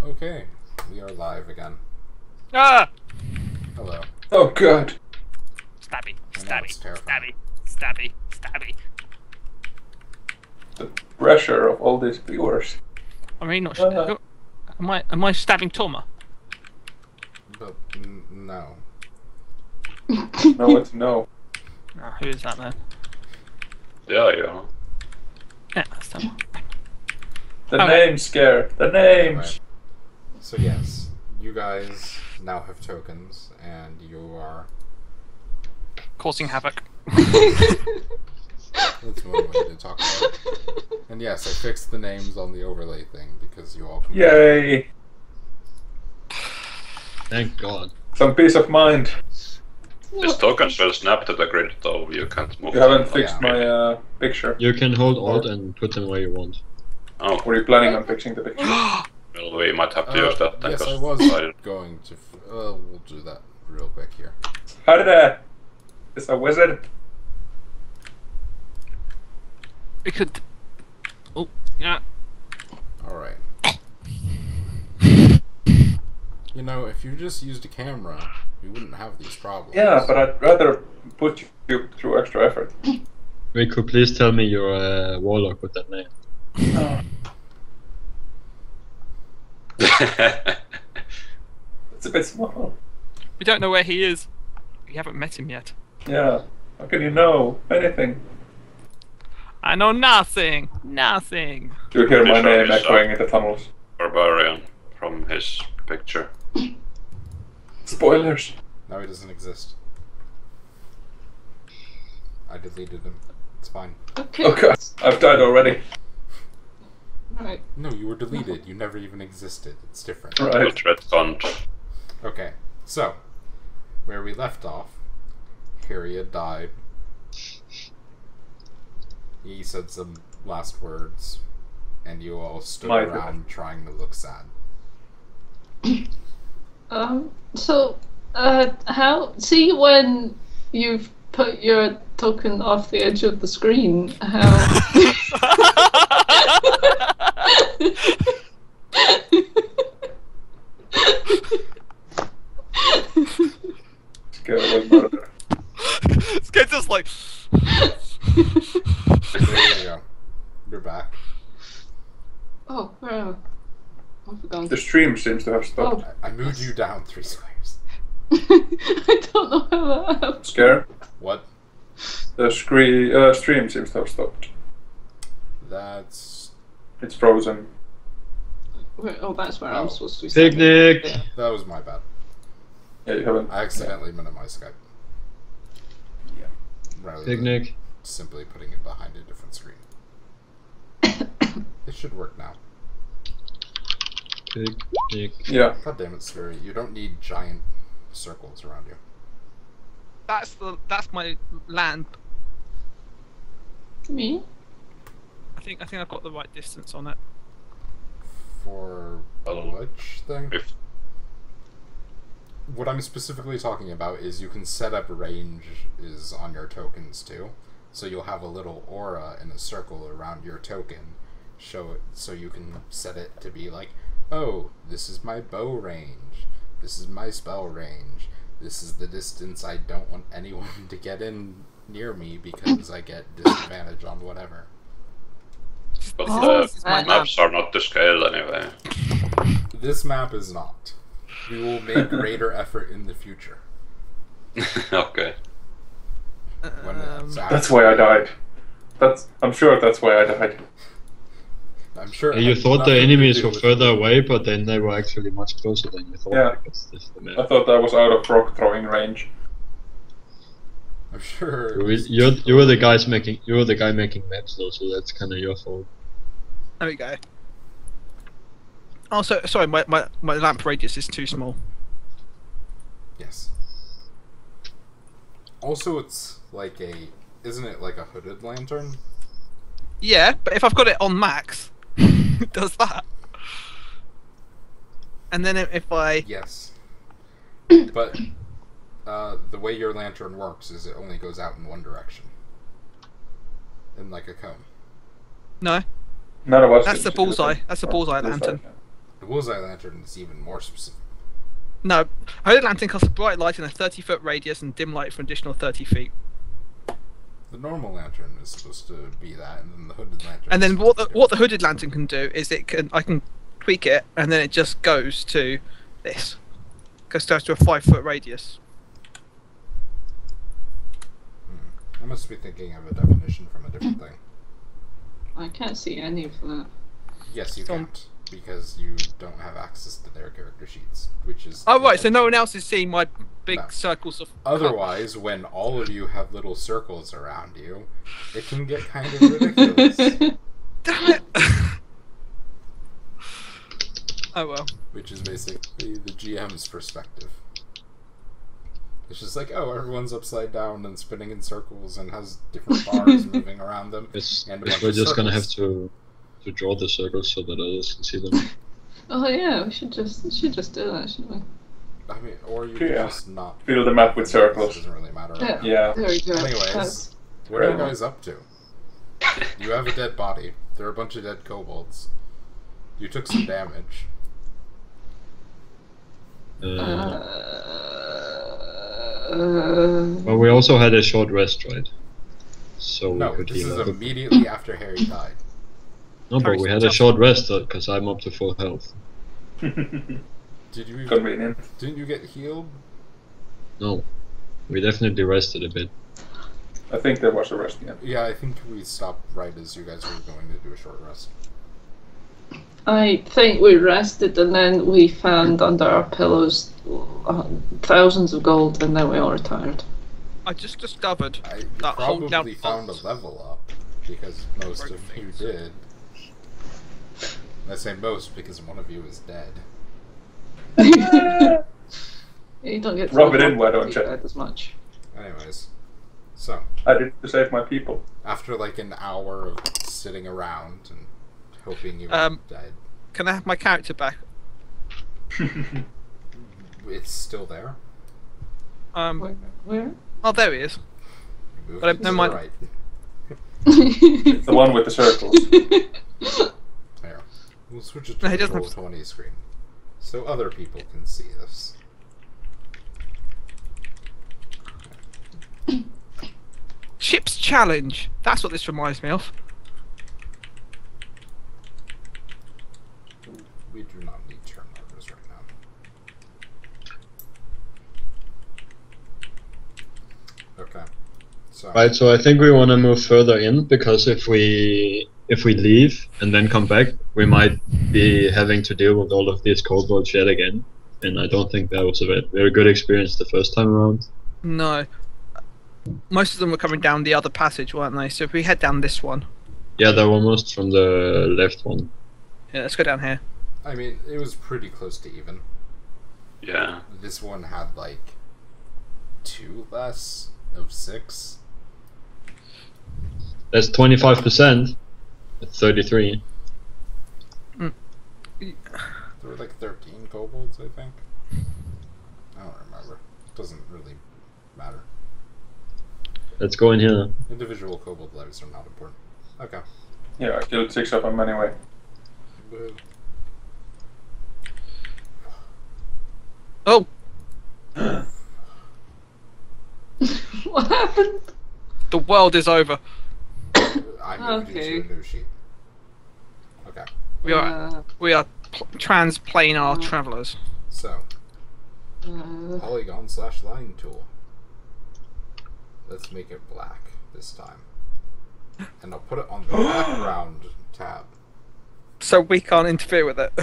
Okay, we are live again. Ah! Hello. Oh god. Stabby, I know, stabby, it's terrifying. stabby, stabby, stabby. The pressure of all these viewers. I mean, not am I stabbing Toma? But no. No, it's no. Oh, who is that then? Yeah. Yeah, that's Toma. The Okay. names scare. The Anyway, names. so yes, you guys now have tokens, and you are. Causing havoc. That's one way to talk about it. And yes, I fixed the names on the overlay thing because you all. Can Yay! Thank God. Some peace of mind. This tokens will snap to the grid, though you can't move. You haven't them. fixed my picture. You can hold Alt and put them where you want. Oh, Were you planning on fixing the picture? well, we might have to use that then. Yes, I 'cause was I- going to. We'll do that real quick here. How did that? It's a wizard. We could. Oh, yeah. Alright. You know, if you just used a camera, we wouldn't have these problems. Yeah, but I'd rather put you through extra effort. Wait, could please tell me you're a warlock with that name? Oh, it's a bit small. We don't know where he is. We haven't met him yet. Yeah. How can you know anything? I know nothing. Nothing. Do you hear my Pretty sure name he's, echoing in the tunnels? Barbarian from his picture. Spoilers. Now he doesn't exist. I deleted him. It's fine. Okay. Oh god, I've died already. Right. No, you were deleted. You never even existed. It's different. Right. But retconned. Okay, so where we left off, Harriet died. He said some last words, and you all stood My around trying to look sad. How? See when you've put your token off the edge of the screen, how? Scale murder. This guy's just like. There you go. You're back. Oh, where? I've forgotten. The stream seems to have stopped. I moved you down 3 squares. I don't know how that happened. Scare? What? The stream seems to have stopped. That's... It's frozen. Oh, that's where I'm Oh. supposed to be. Picnic! Yeah. That was my bad. Yeah, you haven't. I accidentally minimized Skype. Yeah. Rather Picnic. than simply putting it behind a different screen. It should work now. Picnic. Yeah. God damn it, Siri. You don't need giant circles around you. That's my land. Me? I think I've got the right distance on it. For which thing? If What I'm specifically talking about is you can set up ranges on your tokens too. So you'll have a little aura in a circle around your token. Show it so you can set it to be like, oh, this is my bow range. This is my spell range. This is the distance I don't want anyone to get in near me because I get disadvantage on whatever. but Oh, the this is my maps are not to scale anyway. This map is not. We will make greater effort in the future. Okay. When it's That's why I died. I'm sure that's why I died. I'm sure. it You had thought the nothing to enemies do were with- further away, but then they were actually much closer than you thought. Yeah. Because this is the I map. thought I was out of rock throwing range. I'm sure. You were the guy making maps though, so that's kind of your fault. There we go. Oh, sorry, my lamp radius is too small. Yes. Also, it's like isn't it like a hooded lantern? Yeah, but if I've got it on max, it does that. And then if I... Yes. But the way your lantern works is it only goes out in one direction. In like a cone. No, None of us. that's the seem to do bullseye. that. That's the bullseye lantern. The bullseye lantern is even more specific. No, hooded lantern costs a bright light in a 30-foot radius and dim light for an additional 30 feet. The normal lantern is supposed to be that, and then the hooded lantern. And is then supposed to be what the hooded lantern can do is I can tweak it, and then it just goes to this. Goes to a 5-foot radius. I must be thinking of a definition from a different thing. I can't see any of that. Yes, you can't, because you don't have access to their character sheets, which is... Oh right, so no one else is seeing my big No. circles of... Otherwise, when all of you have little circles around you, it can get kind of ridiculous. Damn it! Oh well. Which is basically the GM's perspective. It's just like, oh, everyone's upside down and spinning in circles and has different bars moving around them. We're just gonna have to draw the circles so that others can see them. Oh yeah, we should just do that, shouldn't we? I mean, or you could Yeah. just not... Fill the map with It circles. doesn't really matter. Yeah. Yeah. There we go. Anyways, That's- what are you guys up to? You have a dead body. There are a bunch of dead kobolds. You took some damage. Well, we also had a short rest, right? So No, we could this heal is up. immediately after Harry died. No, but we had a short rest because I'm up to full health. Did you? Convenient. Didn't you get healed? No, we definitely rested a bit. I think there was a rest again. Yeah, I think we stopped right as you guys were going to do a short rest. I think we rested and then we found under our pillows thousands of gold and then we all retired. I just discovered You that hold down probably found a alt. level up because most of you did. I say most because one of you is dead. You don't get to Rub it live in, why up don't to you? that as much. Anyways, so I did to save my people. after like an hour of sitting around and hoping you Um, were dead, Can I have my character back? it's still there. Where? Oh, there he is. You moved But it to never the mind. right. The one with the circles. There. We'll switch it No, to he the doesn't have to- Roll20 screen so other people can see this. Chips challenge. That's what this reminds me of. We do not need turn markers right now. Okay. So Right, so I think we want to move further in because if we leave and then come back, we might be having to deal with all of these kobolds yet again. And I don't think that was a very good experience the first time around. No. Most of them were coming down the other passage, weren't they? So if we head down this one. Yeah, they're almost from the left one. Yeah, let's go down here. I mean, it was pretty close to even. Yeah. This one had like 2 less of 6. That's 25%. That's 33. There were like 13 kobolds, I think. I don't remember. It doesn't really matter. Let's go in here. Individual kobold lives are not important. Okay. Yeah, I killed 6 of them anyway. Woo. Oh, What happened? the world is over. I moved you Okay. to a new sheet. Okay. We are transplanar travelers. So, polygon/line tool. Let's make it black this time. And I'll put it on the background tab. So we can't interfere with it.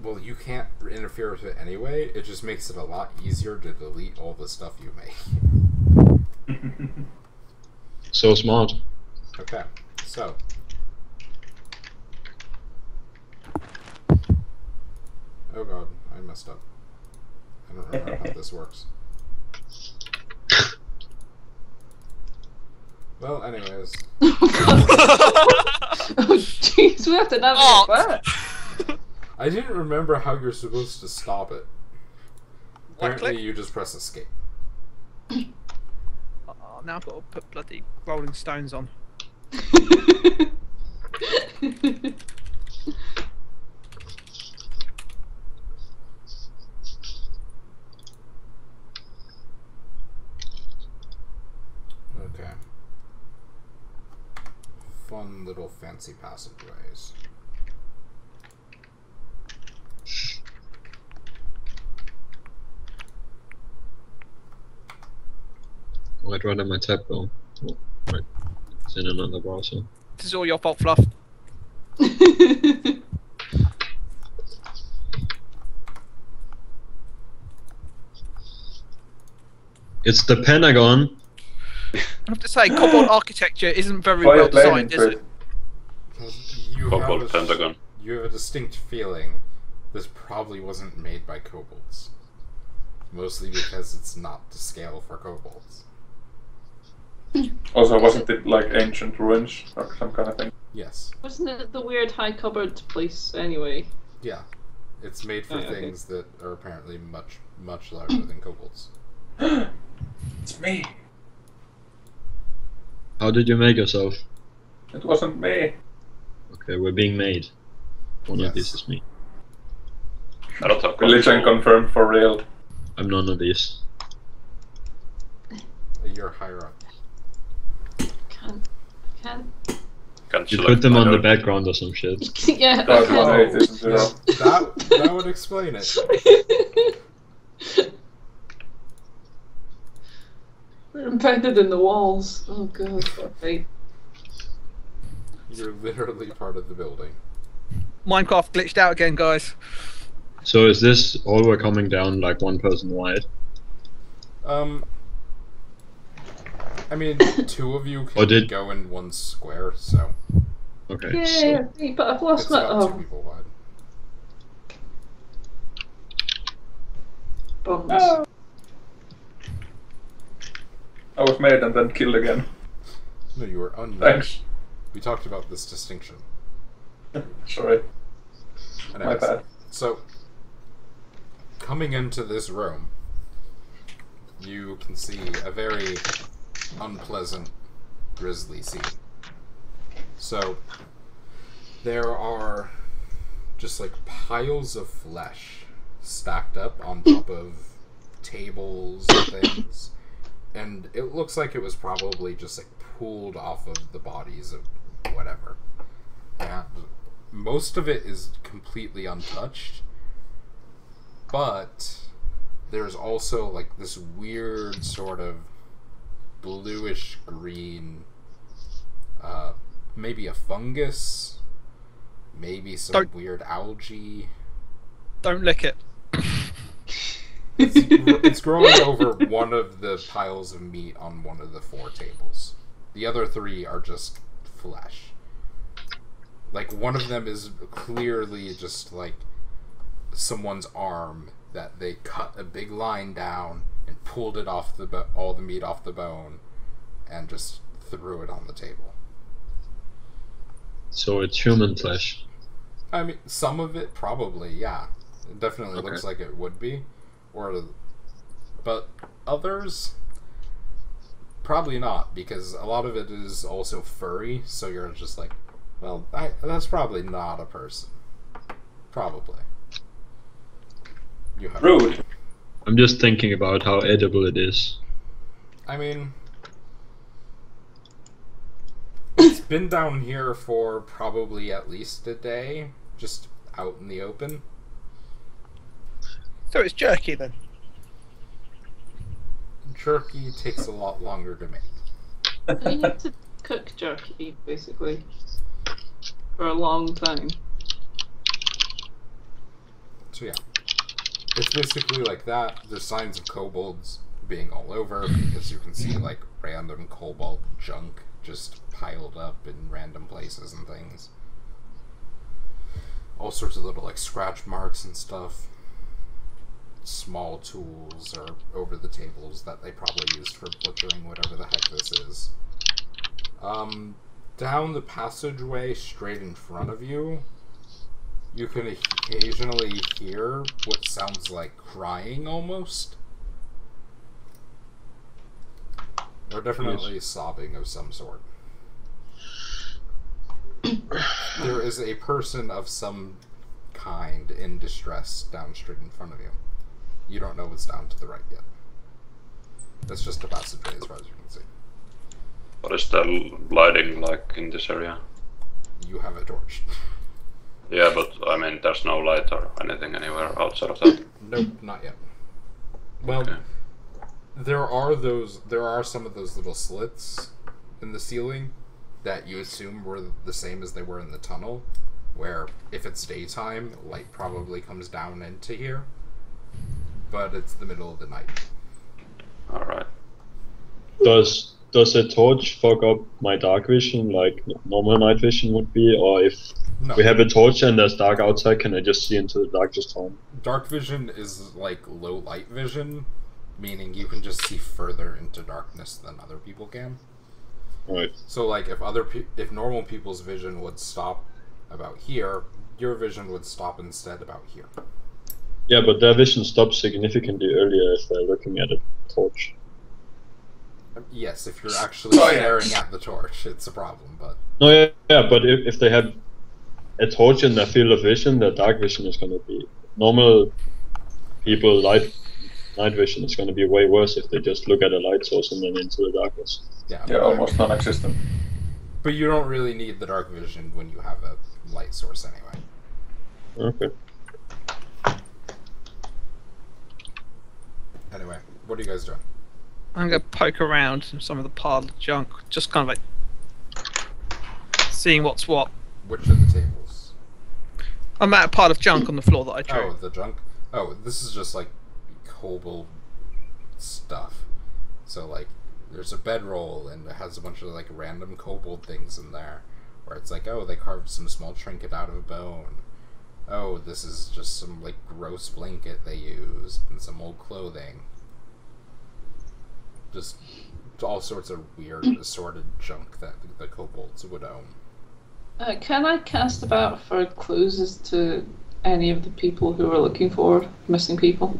Well, you can't interfere with it anyway. It just makes it a lot easier to delete all the stuff you make. So smart. Okay, so. Oh god, I messed up. I don't remember how this works. Well, anyways. Oh jeez, we have to navigate that. I didn't remember how you're supposed to stop it. Right Apparently click. you just press escape. Oh, now I've got to put bloody Rolling Stones on. little fancy passageways. I'd rather my tab go. Oh, right. It's in another browser. This is all your fault, Fluff. It's the Pentagon. I have to say, Cobalt architecture isn't very Why well are blaming designed, is for it? You Cobalt have, Pentagon. you have a distinct feeling this probably wasn't made by kobolds. Mostly because it's not to scale for kobolds. Also, wasn't it like ancient ruins or some kind of thing? Yes. Wasn't it the weird high cupboard place anyway? Yeah. It's made for Okay. things that are apparently much, much larger than kobolds. It's me. How did you make yourself? It wasn't me. Okay, we're being made. One Yes. of these is me. I don't have Religion control. confirmed for real. I'm none of these. You're higher up. Can't. Can't You select put them my on the node. background or some shit. Yeah. Dark I one, can't. 8 isn't zero. That would explain it. We're embedded in the walls. Oh god. Okay. You're literally part of the building. Minecraft glitched out again, guys. So is this all we're coming down like one person wide? I mean, two of you Or can did- go in one square, so Okay. Yeah, So but I've lost it's my. about two Oh, people wide. bums. I was made and then killed again. No, you were unmade. Thanks. We talked about this distinction. Sorry. My Anyways, bad. so, coming into this room, you can see a very unpleasant, grisly scene. So, there are just like piles of flesh stacked up on top of tables and things. And it looks like it was probably just like pulled off of the bodies of whatever. And most of it is completely untouched. But there's also like this weird sort of bluish green, maybe a fungus, maybe some Don't- weird algae. Don't lick it. It's growing over one of the piles of meat on one of the 4 tables. The other 3 are just flesh. Like, one of them is clearly just like someone's arm that they cut a big line down and pulled it off all the meat off the bone and just threw it on the table. So it's human flesh. I mean, some of it probably, yeah. It definitely Okay. looks like it would be. But others, probably not, because a lot of it is also furry, so you're just like, well, that's probably not a person. Probably. You have Rude. I'm just thinking about how edible it is. I mean, it's been down here for probably at least a day, just out in the open. So it's jerky then. Jerky takes a lot longer to make. You have to cook jerky, basically, for a long time. So yeah, it's basically like that. There's signs of kobolds being all over because you can see like random cobalt junk just piled up in random places and things. All sorts of little like scratch marks and stuff. Small tools are over the tables that they probably used for butchering whatever the heck this is. Down the passageway straight in front of you, you can occasionally hear what sounds like crying almost. Or definitely sobbing of some sort. There is a person of some kind in distress down straight in front of you. You don't know what's down to the right yet. That's just a passageway as far as you can see. What is the lighting like in this area? you have a torch. Yeah, but I mean, there's no light or anything anywhere outside of that. Nope, not yet. Well, Okay. there are some of those little slits in the ceiling that you assume were the same as they were in the tunnel, where if it's daytime, light probably comes down into here. But it's the middle of the night. Alright. Does a torch fog up my dark vision like normal night vision would be, or if No. we have a torch and there's dark outside, can I just see into the dark just fine? Dark vision is like low light vision, meaning you can just see further into darkness than other people can. Right. So like if normal people's vision would stop about here, your vision would stop instead about here. Yeah, but their vision stops significantly earlier if they're looking at a torch. Yes, if you're actually staring at the torch, it's a problem, but... No, yeah, but if they have a torch in their field of vision, their dark vision is going to be... Normal people, night vision is going to be way worse if they just look at a light source and then into the darkness. Yeah, almost non-existent. But you don't really need the dark vision when you have a light source anyway. Okay. Anyway, what are you guys doing? I'm gonna poke around in some of the pile of junk, just kind of like seeing what's what. Which of the tables? I'm at a pile of junk on the floor that I drew. Oh, the junk? Oh, this is just like kobold stuff. So like, there's a bedroll and it has a bunch of like random kobold things in there. Where it's like, oh, they carved some small trinket out of bone. Oh, this is just some like gross blanket they used and some old clothing. Just all sorts of weird assorted junk that the kobolds would own. Can I cast about for clues as to any of the people who are looking for missing people?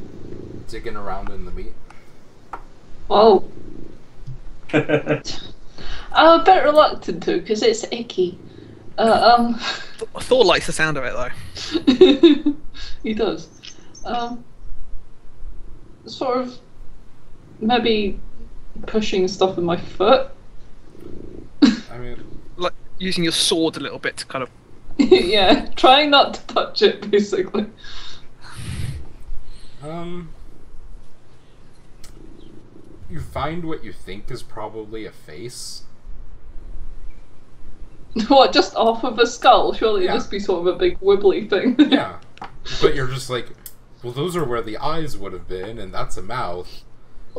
Digging around in the meat. Well, I'm a bit reluctant to because it's icky. Thor likes the sound of it though. He does. Sort of maybe pushing stuff with my foot. I mean, Like using your sword a little bit to kind of. Yeah, trying not to touch it, basically. you find what you think is probably a face. What, just off of a skull? Surely Yeah. it must be sort of a big wibbly thing. Yeah. But you're just like, well, those are where the eyes would have been, and that's a mouth.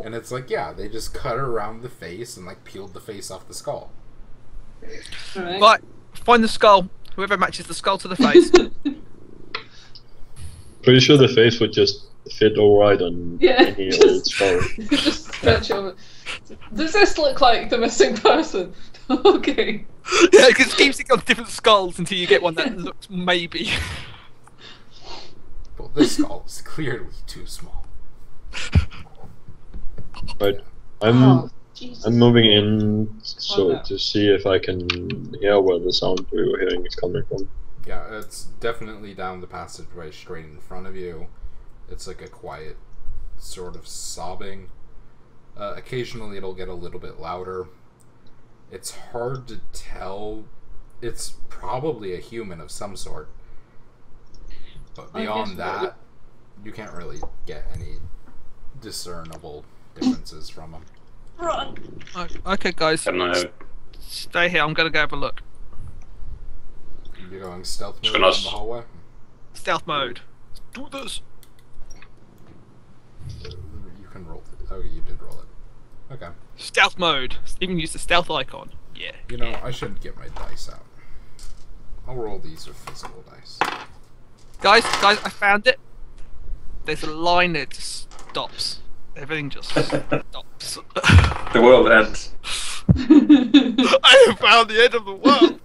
And it's like, yeah, they just cut around the face and like peeled the face off the skull. Right. Right, find the skull. Whoever matches the skull to the face. Pretty sure the face would just fit alright on Yeah, any old just- skull. Just stretch over. Does this look like the missing person? Okay. Yeah, because it keeps it on different skulls until you get one that looks maybe. Well, this skull is clearly too small. Right. I'm Oh, Jesus. I'm moving in so Oh, no. to see if I can hear where the sound we were hearing is coming from. Yeah, it's definitely down the passageway straight in front of you. It's like a quiet sort of sobbing. Occasionally it'll get a little bit louder. It's hard to tell. It's probably a human of some sort. But I guess beyond we- that, you can't really get any discernible differences from them. Run. Okay, guys, Can I stay here. I'm gonna go have a look. You're going stealth Just mode gonna in the hallway? Stealth mode. Do this. You can roll it. Oh, you did roll it. Okay. Stealth mode. Even use the stealth icon. Yeah. You know, I shouldn't get my dice out. I'll roll these with physical dice. Guys, I found it. There's a line that just stops. Everything just stops. The world ends. I have found the end of the world.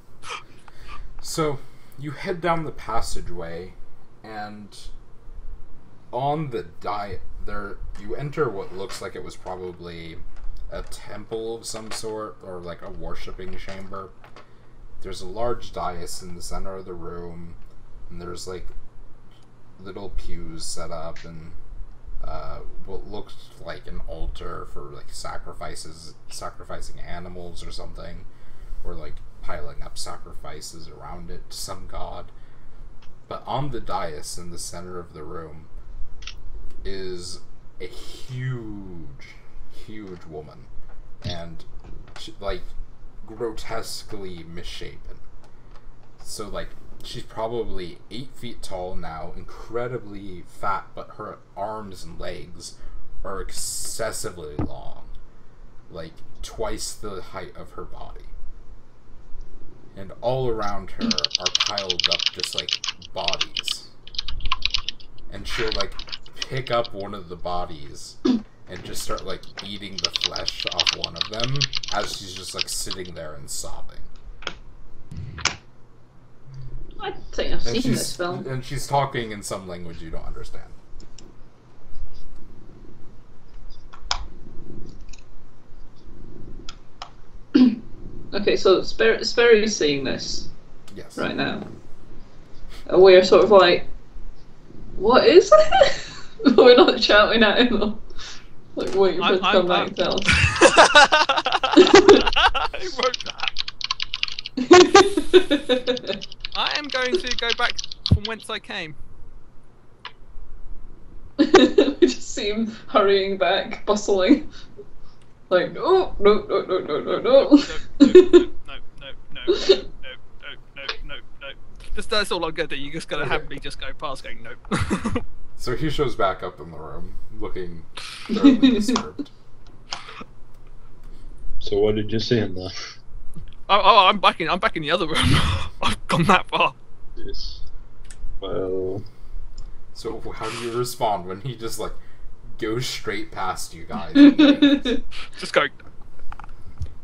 So, you head down the passageway, and on the there you enter what looks like it was probably a temple of some sort, or like a worshipping chamber. There's a large dais in the center of the room, and there's like little pews set up, and what looks like an altar for like sacrificing animals or something, or like piling up sacrifices around it to some god. But on the dais in the center of the room is a huge, huge woman. And, she, like, grotesquely misshapen. So, like, she's probably 8 feet tall now, incredibly fat, but her arms and legs are excessively long. Like, twice the height of her body. And all around her are piled up just, like, bodies. And she'll, like, pick up one of the bodies and just start, like, eating the flesh off one of them as she's just, like, sitting there and sobbing. I think I've seen this film. And she's talking in some language you don't understand. Okay, so Sperry's seeing this Yes. right now. And we're sort of like, what is it? We're not shouting at him though. Like waiting for him to come back and tell us. I wrote that. I am going to go back from whence I came. We just see him hurrying back, bustling. Like, oh, no. No, no, no, no, no, no, no, no, no, no. Just that's all I'm gonna do. You just gotta have me just go past going nope. So he shows back up in the room, looking thoroughly disturbed. So what did you see in there? Oh, I'm back in the other room. I've gone that far. Yes. Well, So how do you respond when he just, like, goes straight past you guys? Just go.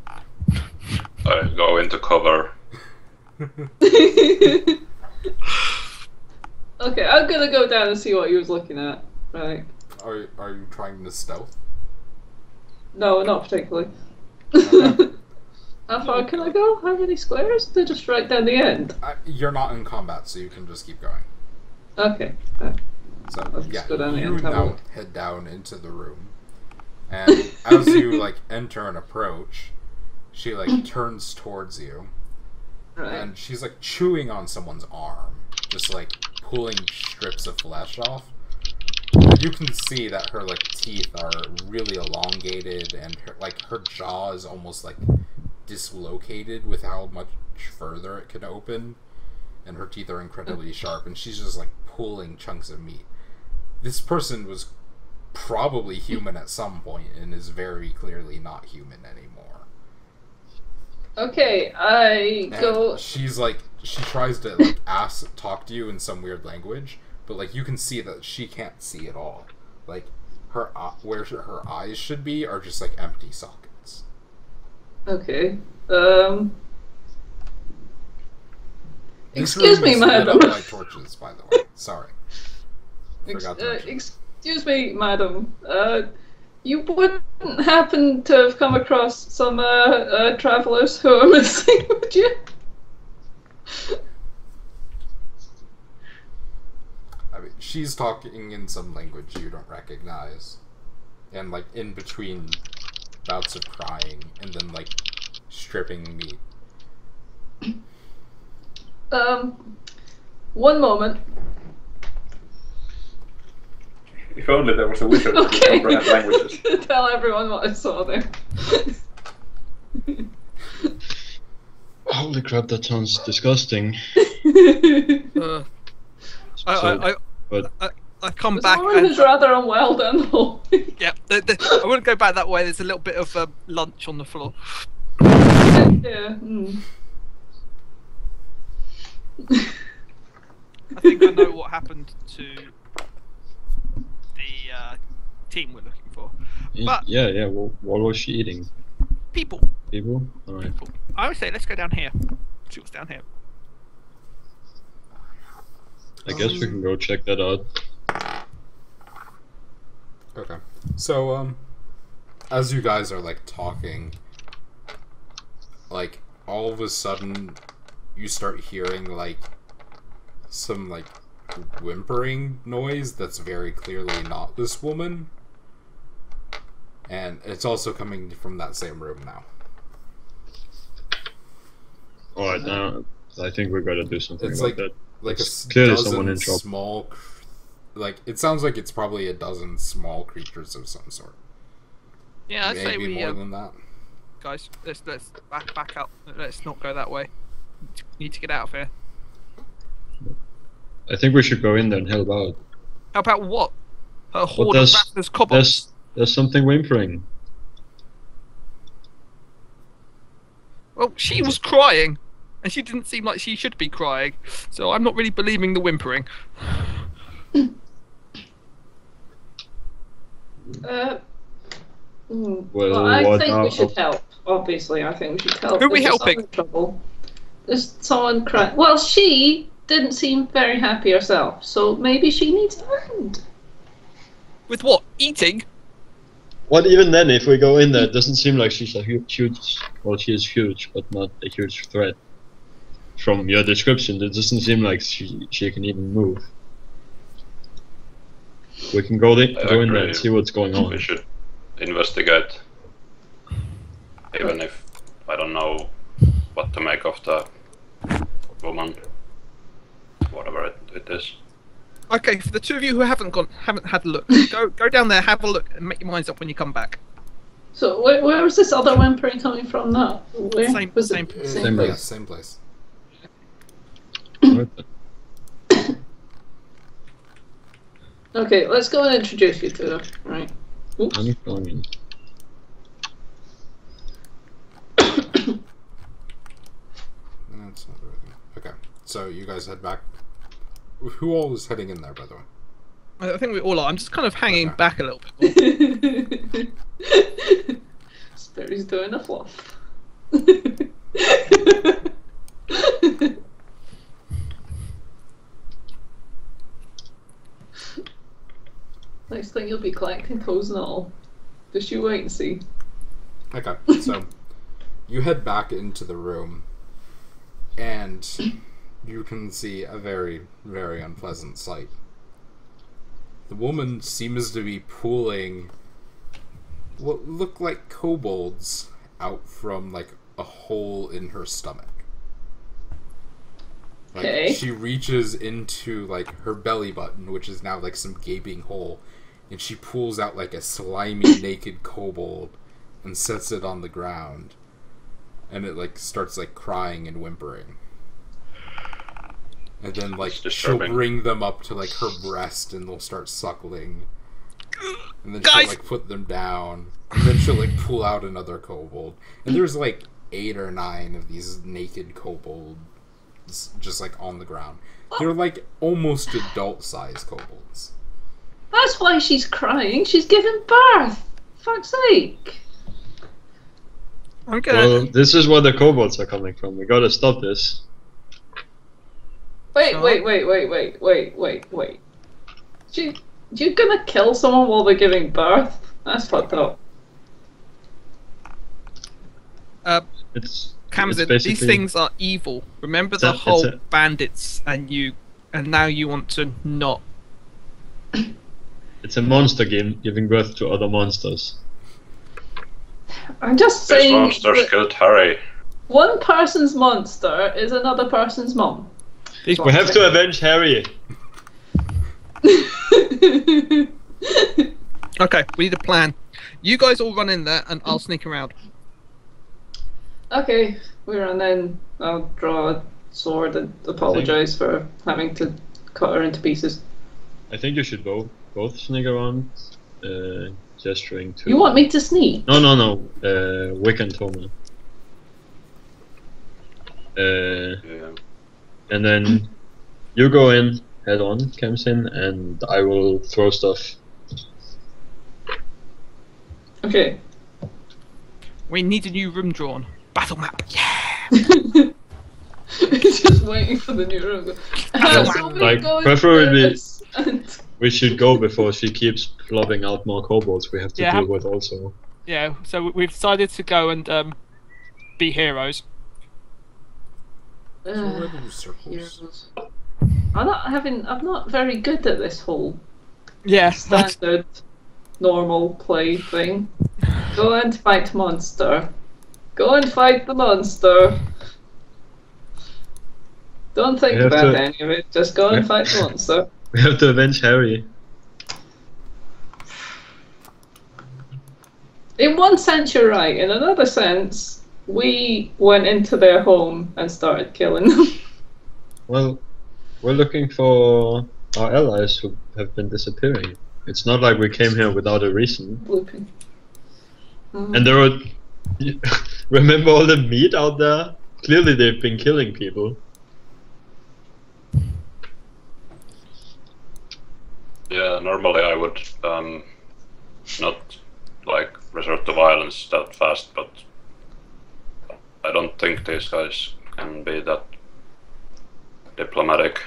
I go into cover. Okay, I'm gonna go down and see what he was looking at. Right. Are you trying to stealth? No, not particularly. Okay. How far can I go? How many squares? They're just right down the end. You're not in combat, so you can just keep going. Okay. So I'll just yeah, go down you and have a now look. head down into the room, and as you like enter and approach, she like turns towards you, Right. and she's like chewing on someone's arm, just like pulling strips of flesh off. And you can see that her like teeth are really elongated, and her jaw is almost like dislocated with how much further it can open, and her teeth are incredibly sharp, and she's just like pulling chunks of meat. This person was probably human at some point and is very clearly not human anymore. Okay, I And go. she's like, she tries to like talk to you in some weird language, but like you can see that she can't see at all. Like her where her eyes should be are just like empty sockets. Okay. This Excuse room me, is lit madam. up by torches, by the way. Sorry. Forgot to mention. Excuse me, madam. You wouldn't happen to have come across some travelers who are missing, would you? I mean, she's talking in some language you don't recognize, and like in between bouts of crying and then like stripping meat. One moment. If only there was a wizard who could Okay. comprehend languages. Tell everyone what I saw there. holy crap, that sounds disgusting. I come There's back a woman and who's rather unwell down the hall. yeah, I wouldn't go back that way. There's a little bit of lunch on the floor. Yeah. I think I know what happened to the team we're looking for. But Yeah. What was she eating? people. People? Alright. I would say let's go down here. See what's down here. I guess we can go check that out. Okay. So, as you guys are, like, talking, like, all of a sudden, you start hearing, like, some, like, whimpering noise that's very clearly not this woman. And it's also coming from that same room now. Alright, now I think we gotta do something It's about that. like It's a clearly dozen someone in trouble. small. Like it sounds like it's probably a dozen small creatures of some sort. Yeah, I'd say Maybe we more than that. guys, let's back up. Let's not go that way. Need to get out of here. I think we should go in there and help out. How about what? A horde of there's- ravenous kobolds. There's something whimpering. Well, she was crying, and she didn't seem like she should be crying. So I'm not really believing the whimpering. Well, I what think now? we should help. Obviously, I think we should help. Who are we There's helping? someone in trouble. There's someone crying. Well, she didn't seem very happy herself, so maybe she needs a hand. With what? Eating? What even then, if we go in there, it doesn't seem like she's a huge. Well, she is huge, but not a huge threat. From your description, it doesn't seem like she can even move. We can go in there agree. and see what's going on. We should investigate. Even if I don't know what to make of the woman. Whatever it is. Okay, for the two of you who haven't had a look, go down there, have a look, and make your minds up when you come back. So where was this other whimpering coming from now? Where Same- was same- it? Same Yeah, place. same place. Okay, let's go and introduce you to her. Right. Oops. I'm going in. That's not the right thing. Okay, so you guys head back. Who all is heading in there, by the way? I think we all are. I'm just kind of hanging Okay. back a little bit more. Sperry's doing a fluff. Next thing you'll be collecting toes and all. Just you wait and see. Okay, so you head back into the room, and you can see a very, very unpleasant sight. The woman seems to be pulling what look like kobolds out from, like, a hole in her stomach. Like, Okay. she reaches into, like, her belly button, which is now, like, some gaping hole, and she pulls out, like, a slimy, naked kobold and sets it on the ground. And it, like, starts, like, crying and whimpering. And then, like, It's she'll disturbing. bring them up to, like, her breast and they'll start suckling. And then Guys! she'll, like, put them down. And then she'll, like, pull out another kobold. And there's, like, 8 or 9 of these naked kobolds just, like, on the ground. They're, like, almost adult-sized kobolds. That's why she's crying. She's giving birth. Fuck's sake. I'm gonna. Well, this is where the kobolds are coming from. We gotta stop this. Wait. You gonna kill someone while they're giving birth? That's fucked up. It's Camden, it's these things are evil. Remember the It's whole a- bandits and now you want to not. It's a monster game giving birth to other monsters. I'm just This saying monster that killed Harry. one person's monster is another person's mum. These We have to avenge Harry. Okay, we need a plan. You guys all run in there, and I'll sneak around. Okay, we run in. I'll draw a sword and apologise for having to cut her into pieces. I think you should both sneak around, gesturing to. You want me to sneak? No. Wick and Toma. Yeah. And then you go in head on, Kemsin, and I will throw stuff. Okay. We need a new room drawn. Battle map. Yeah. Just waiting for the new room. So we're Like, going preferably- through this and We should go before she keeps plopping out more kobolds we have to Yeah. deal with also. Yeah, so we've decided to go and be heroes. So we're able to do circles. heroes. I'm not very good at this whole Yeah, that's standard normal play thing. Go and fight monster. Go and fight the monster. Don't think We have about to- any of it. Just go and fight the monster. We have to avenge Harry. In one sense, you're right. In another sense, we went into their home and started killing them. Well, we're looking for our allies who have been disappearing. It's not like we came here without a reason. Blooping. And there are... Remember all the meat out there? Clearly they've been killing people. Yeah, normally I would not like resort to violence that fast, but I don't think these guys can be that diplomatic.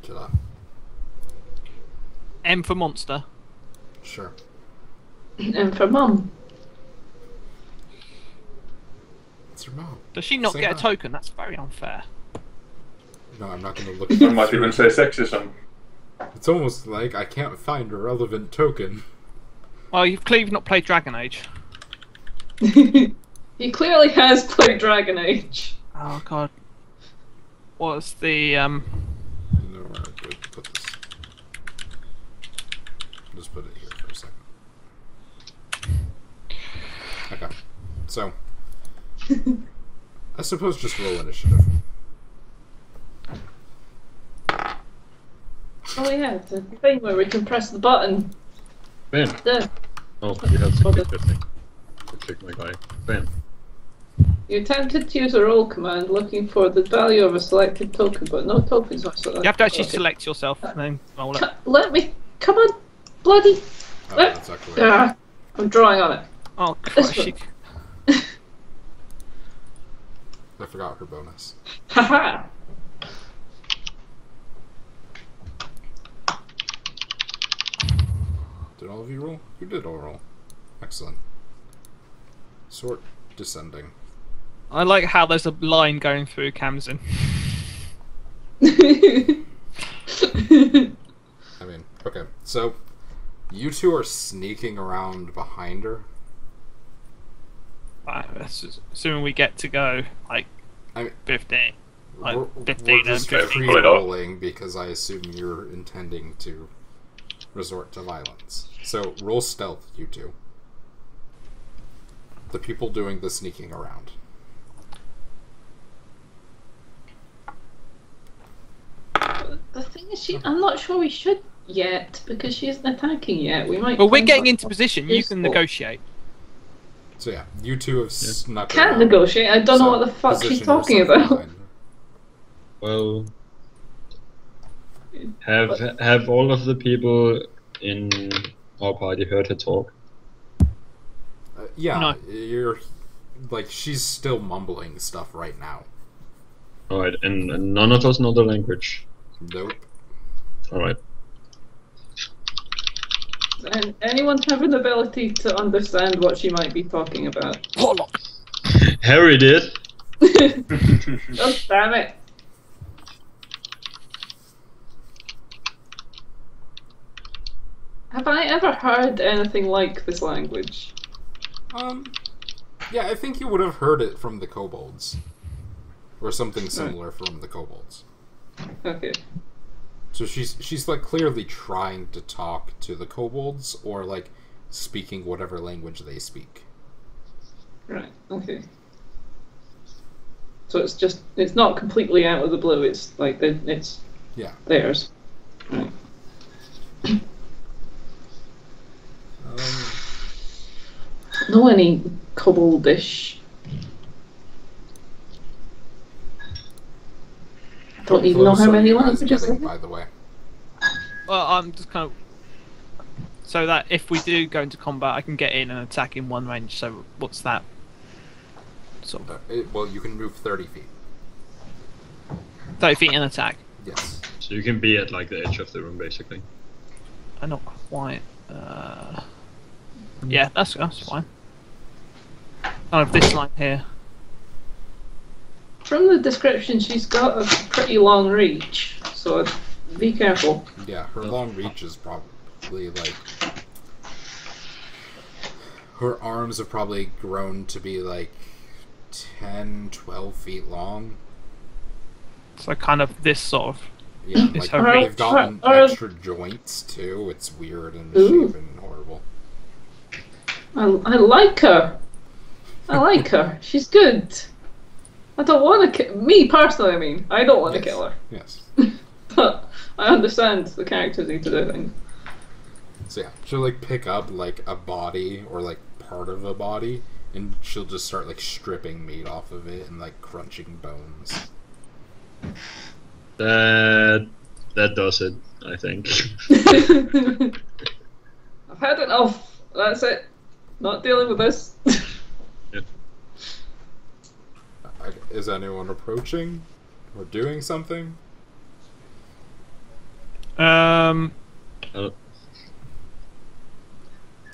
Should I? M for monster. Sure. And for Mum. It's your mom. Does she not Say get a hi. token? That's very unfair. No, I'm not gonna look. I might even say sexism. It's almost like I can't find a relevant token. Well, you've clearly not played Dragon Age. He clearly has played Dragon Age. Oh god. What's the You know where I would put this. Just put it here for a second. Okay. So, I suppose just roll initiative. Oh yeah, the thing where we can press the button. Ben. There. Oh, you have to click this thing. Click my guy. Ben. You attempted to use a roll command looking for the value of a selected token, but no tokens are selected. You have to actually Okay. select yourself and then roll it. Let me. Come on, bloody. Oh, that's actually. Ah, I'm drawing on it. Oh This Christ. I forgot her bonus. Haha. Did all of you roll? You did all roll. Excellent. Sort descending. I like how there's a line going through Camden. I mean, okay. So, you two are sneaking around behind her. Assuming we get to go like I mean, 15. Like we're 15 and just 15. pre-rolling because I assume you're intending to resort to violence. So, roll stealth, you two. The people doing the sneaking around. The thing is, I'm not sure we should yet because she isn't attacking yet. We might. Well, we're find getting out into position. You can useful. negotiate. So yeah, you two have snuck Can't around. negotiate. I don't know So, what the fuck she's position talking yourself about. behind her. Well, have all of the people in our party heard her talk? Yeah, No. you're like she's still mumbling stuff right now. Alright, and none of us know the language. Nope. Alright. And anyone have an ability to understand what she might be talking about? Harry did! Oh, damn it. Have I ever heard anything like this language? Yeah, I think you would have heard it from the kobolds. Or something similar from the kobolds. Okay. So she's like clearly trying to talk to the kobolds or like speaking whatever language they speak. Right, okay. So it's not completely out of the blue, it's like, it's Yeah. theirs. Right. Know any koboldish? I don't even know close how are many you guys languages getting, there by the way. Well, I'm just kind of so that if we do go into combat, I can get in and attack in one range. So what's that? Sort of Well, you can move 30 feet. 30 feet in attack. Yes. So you can be at like the edge of the room basically. Not quite. Yeah, that's fine. Kind of this line here. From the description, she's got a pretty long reach, so be careful. Yeah, her long reach is probably like Her arms have probably grown to be like 10, 12 feet long. So kind of this sort of. Yeah, It's like her they've gotten extra joints too. It's weird and misshapen and horrible. I like her. I like her. She's good. I don't want to me personally, I mean, I don't want to kill her. Yes. But I understand the characters need to do things. So yeah, she'll like pick up like a body or like part of a body, and she'll just start like stripping meat off of it and like crunching bones. That does it, I think. I've had enough. That's it. Not dealing with this. Is anyone approaching or doing something?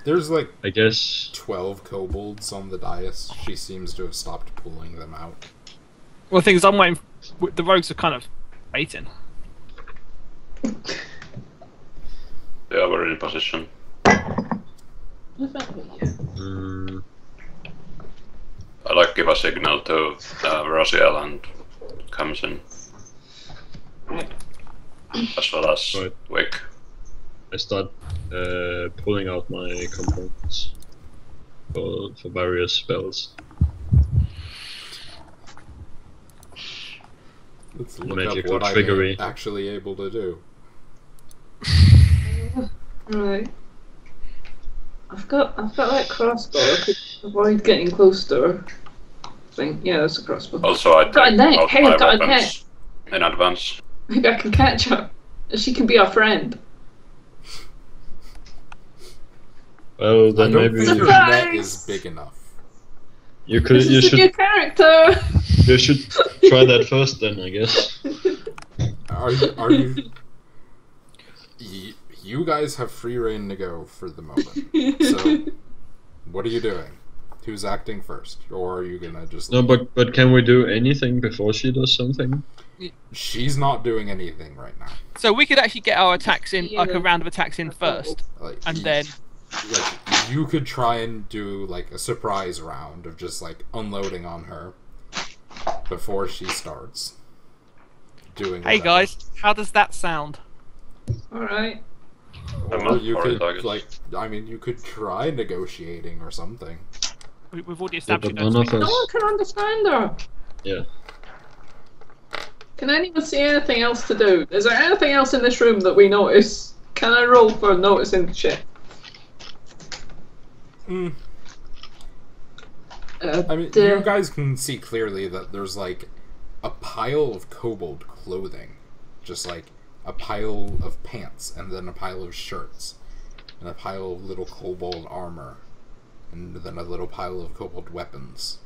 There's like I guess 12 kobolds on the dais. She seems to have stopped pulling them out. Well, the thing is, I'm waiting. The rogues are kind of waiting. Yeah, we're in position. mm, I like give a signal to Rosiel and comes in. As well as Right. Wick. I start pulling out my components for various spells. Let's look Magical up what trickery. I'm actually able to do. Right. I've got that crossbow. I could avoid getting close to her. I think, yeah, that's a crossbow. Also, I Got a take net. out Hey, my I've got a weapons in advance. Maybe I can catch her. She can be our friend. Well, I then don't maybe think you, your net Surprise! is big enough. you could This you is a new should character. you should try that first then, I guess. Are you you guys have free reign to go for the moment. So what are you doing? Who's acting first? Or are you gonna just No, but can we do anything before she does something? She's not doing anything right now. So we could actually get our attacks in, like a Yeah. round of attacks in first, Like and then like you could try and do like a surprise round of just like unloading on her before she starts doing hey whatever. guys, how does that sound? Alright. I'm Or up you for could it, I guess. like I mean you could try negotiating or something. We've already Yeah, established. but you none don't of speak. No one us. can understand her. Yeah. Can anyone see anything else to do? Is there anything else in this room that we notice? Can I roll for noticing shit? Mm. Uh, I mean, you guys can see clearly that there's like a pile of kobold clothing, just like a pile of pants, and then a pile of shirts, and a pile of little kobold armor, and then a little pile of kobold weapons.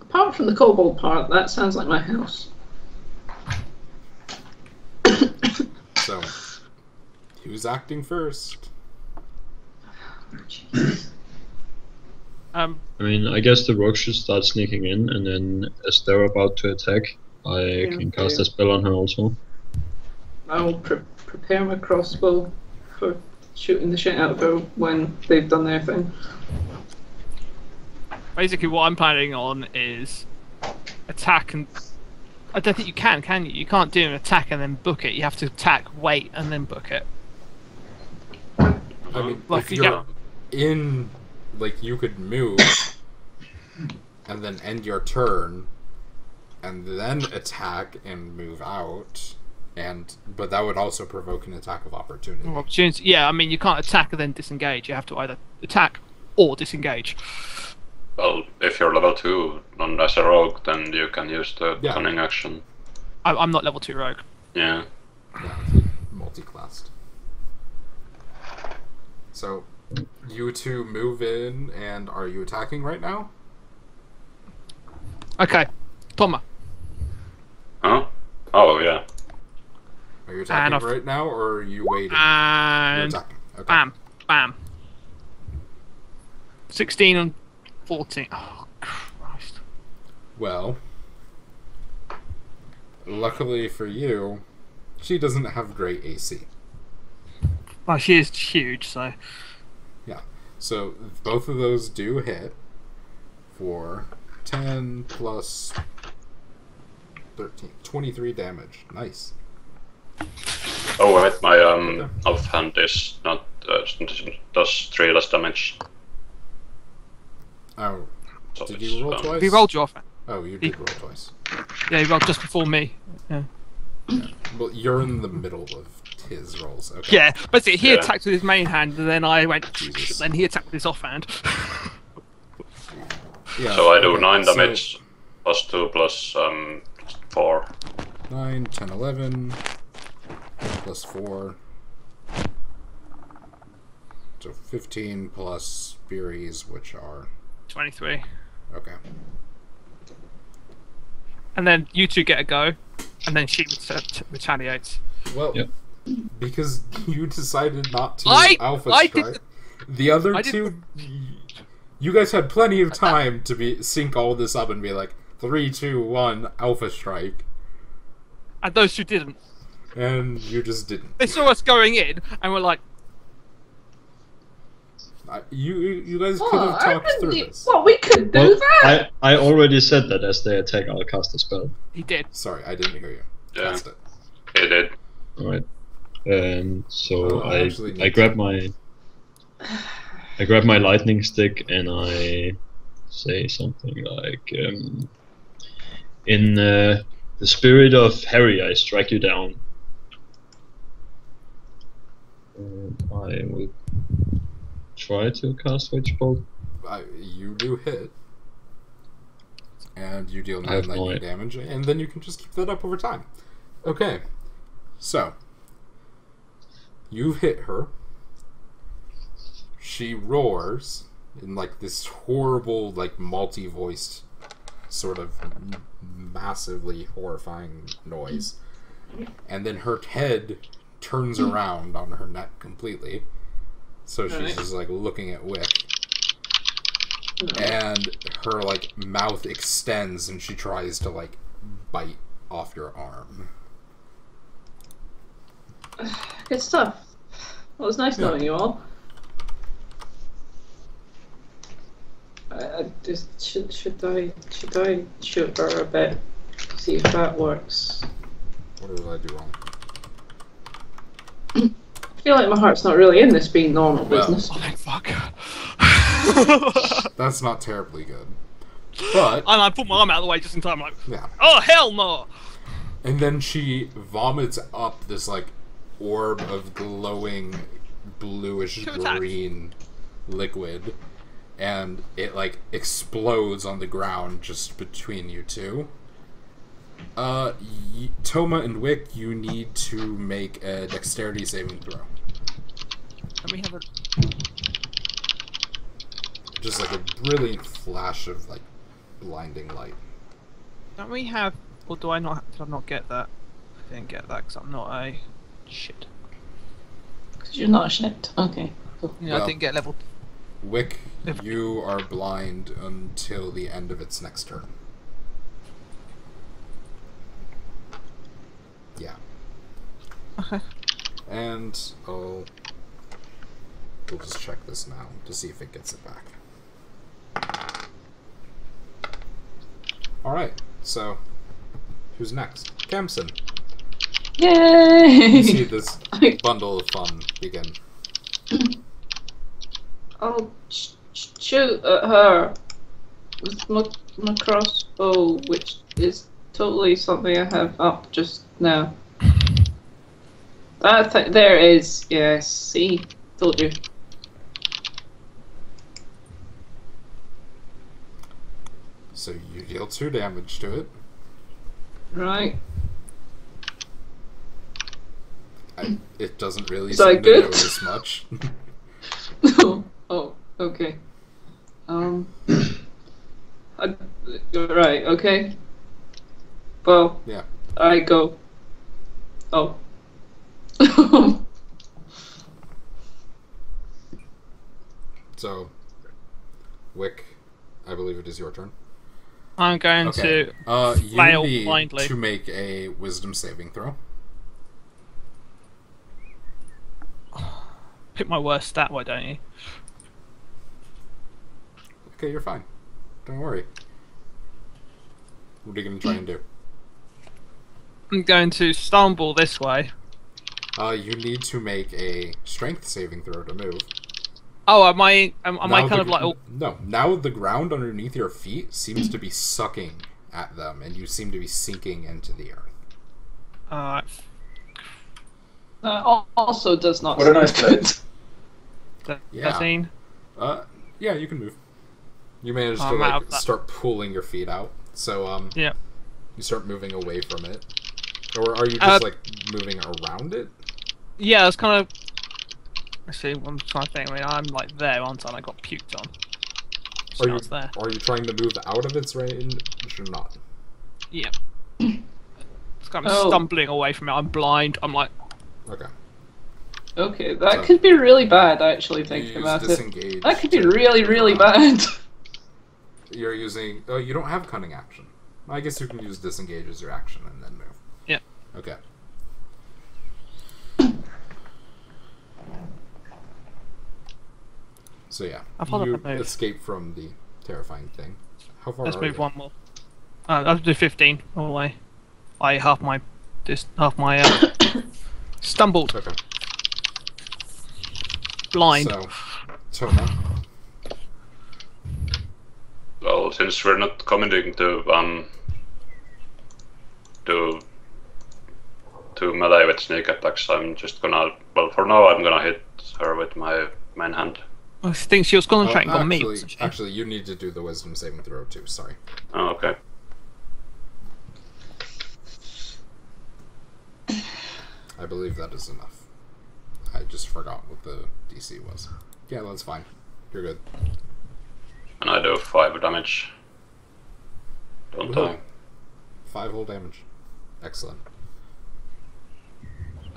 Apart from the kobold part, that sounds like my house. So, who's acting first? I mean, I guess the rogue should start sneaking in, and then as they're about to attack, I can cast a spell on her also. I'll prepare my crossbow for shooting the shit out of her when they've done their thing. Basically, what I'm planning on is attack, and I don't think you can you? You can't do an attack and then book it. You have to attack, wait, and then book it. I mean, Like, if you you're in, like, you could move, and then end your turn, and then attack and move out, but that would also provoke an attack of opportunity. Opportunity. Yeah, I mean, you can't attack and then disengage. You have to either attack or disengage. Well, if you're level 2 as a rogue, then you can use the Yeah. cunning action. I'm not level 2 rogue. Yeah. Yeah, it's like multi-classed. So, you two move in, and are you attacking right now? Okay, Toma. Huh? Oh, yeah. Are you attacking And right now, or are you waiting? You're And attacking. Okay. bam, bam. 16 and 14. Oh, Christ. Well, luckily for you, she doesn't have great AC. Well, she is huge, so. Yeah. So both of those do hit for 10 plus 13, 23 damage. Nice. Oh wait, my offhand is not does 3 less damage. Oh, So did it's, you roll twice? He rolled you off. Oh, you did roll twice. Yeah, he rolled just before me. Yeah. Yeah. Well, you're in the middle of his rolls. Okay. Yeah, basically he Yeah. attacked with his main hand, and then I went. Jesus. Then he attacked with his offhand. Yeah, so I do okay, 9 so damage plus 2 plus 4. 9, 10, 11 plus 4. So 15 plus Spearies, which are 23. okay. And then you two get a go, and then she retaliates. Well, Yep. because you decided not to I Alpha did- Strike. The other I did- two, you guys had plenty of time to sync all this up and be like 3, 2, 1, Alpha Strike, And those two didn't. and you just didn't. They saw us going in, and were like, You guys could have talked through this. Well, we could do Well, that. I already said that as they attack, I'll cast a spell. he did. Sorry, I didn't hear you. Yeah. Cast it. He did. Alright. So Oh, I actually need I grab my lightning stick and I say something like in the spirit of Harry I strike you down. And I will try to cast Witch Bolt. You do hit, and you deal I 9 have no lightning idea. damage, and then you can just keep that up over time. Okay, so you've hit her. She roars in like this horrible, like multi-voiced, sort of massively horrifying noise, and then her head turns around on her neck completely. So she's just like looking at Wick. And her like mouth extends and she tries to like bite off your arm. Good stuff. Well, it was nice knowing you all. I just should I shoot her a bit, see if that works. What did I do wrong? I feel like my heart's not really in this being normal Well. business. Oh, thank fuck. That's not terribly good. But And I put my arm out of the way just in time, like, yeah. oh hell no! And then she vomits up this like orb of glowing bluish Two attacks. green liquid, and it like explodes on the ground just between you two. Toma and Wick, you need to make a dexterity saving throw. Let me have a. Just like a brilliant flash of like blinding light. Don't we have? Or do I not? Did I not get that? I didn't get that because I'm not a shit. Because you're not shit. Okay. Cool. Yeah, Well. I didn't get level. Wick, If- you are blind until the end of its next turn. Yeah. Okay. And we'll just check this now to see if it gets it back. Alright, so who's next? Kempson. You see Yay! this bundle of fun begin. I'll shoot at her with my crossbow, which is totally something I have up just now. There it is. Yes. See, told you. So you deal 2 damage to it. Right. It doesn't really Is that seem to good? notice much. Oh. Okay. You're right. Okay. Well. Yeah. I go. Oh. So, Wick, I believe it is your turn. I'm going Okay. to. You flail need blindly. to make a wisdom saving throw. Pick my worst stat, why don't you? Okay, you're fine. Don't worry. What are you going to try and do? I'm going to stumble this way. You need to make a strength saving throw to move. Oh, am I kind of like... No, now the ground underneath your feet seems to be sucking at them, and you seem to be sinking into the earth. Alright. Also does not. What a nice sound bit. Yeah. 13. Yeah, you can move. You managed to like start pulling your feet out, so Yeah. you start moving away from it, or are you just like moving around it? Yeah, it's kind of. Let's see. I'm trying to think. I mean, I'm like there, aren't I? I got puked on. So now it's there. Are you trying to move out of its range or not? Yeah. It's kind of stumbling away from it. I'm blind. I'm like. Okay. Okay, that could be really bad, actually, thinking about it. That could be really, really bad. You're using... Oh, you don't have cunning action. I guess you can use disengage as your action and then move. Yeah. Okay. So yeah, you escape from the terrifying thing. How far Let's are move you? one more. I'll do 15 all the way. I half my stumbled. Okay. Blind. So, Toma. Well, since we're not committing to melee with sneak attacks, I'm just gonna. Well, for now, I'm gonna hit her with my main hand. I think she was concentrating on me. Actually, you need to do the wisdom saving throw too. Sorry. Oh, okay. I believe that is enough. I just forgot what the DC was. Yeah, that's fine. You're good. And I do 5 damage. Don't I? 5 whole damage. Excellent.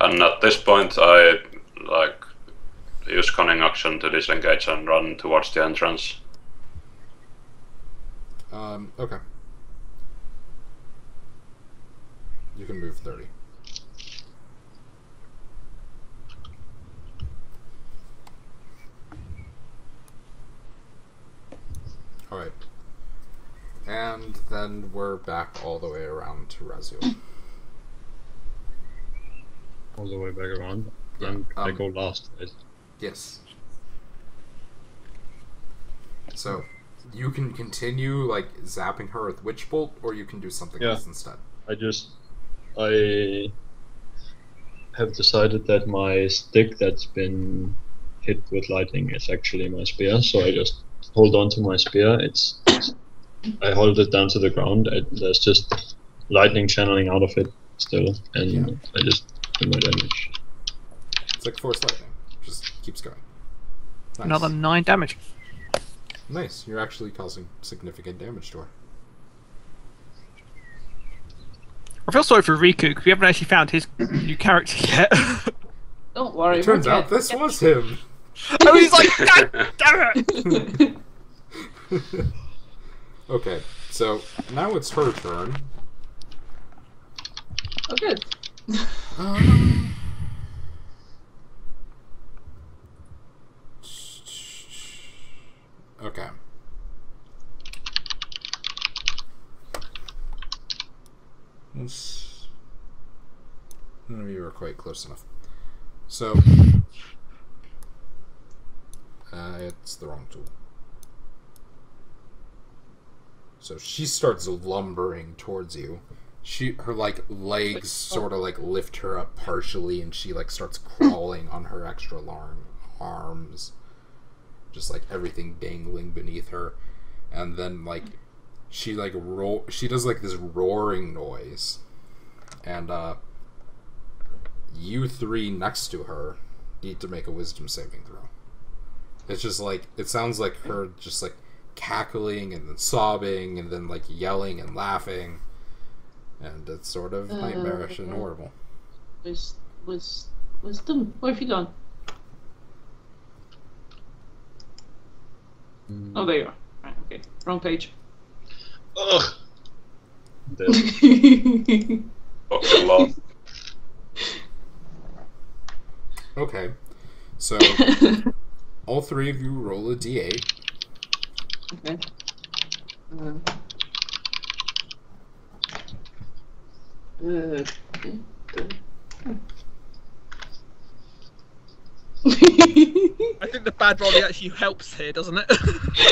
And at this point, I like use cunning action to disengage and run towards the entrance. Okay. You can move 30. Alright. And then we're back all the way around to Raziel. All the way back around. Yeah, I go last, right? Yes. So, you can continue, like, zapping her with Witch Bolt, or you can do something else instead. I have decided that my stick that's been hit with lightning is actually my spear, so I just hold on to my spear. I hold it down to the ground, and there's just lightning channeling out of it still, and I just do my damage. It's like force lightning. Just keeps going. Nice. Another 9 damage. Nice. You're actually causing significant damage to her. I feel sorry for Riku because we haven't actually found his new character yet. Don't worry. It turns out this was him. Oh, he's like, God damn it! Okay, so now it's her turn. Oh, good. Okay. None of you are quite close enough. So, it's the wrong tool. So she starts lumbering towards you. Her like legs sort of like lift her up partially, and she like starts crawling on her extra long arms, just like everything dangling beneath her. And then like she like she does like this roaring noise, and you three next to her need to make a wisdom saving throw. It's just like, it sounds like her just like cackling and then sobbing and then like yelling and laughing, and it's sort of nightmarish and horrible. Wisdom? Where have you gone? Oh, there you are. Right, okay. Wrong page. Ugh! Fucking love. Okay, So, all three of you roll a d8. Okay. I think the bad rolling actually helps here, doesn't it?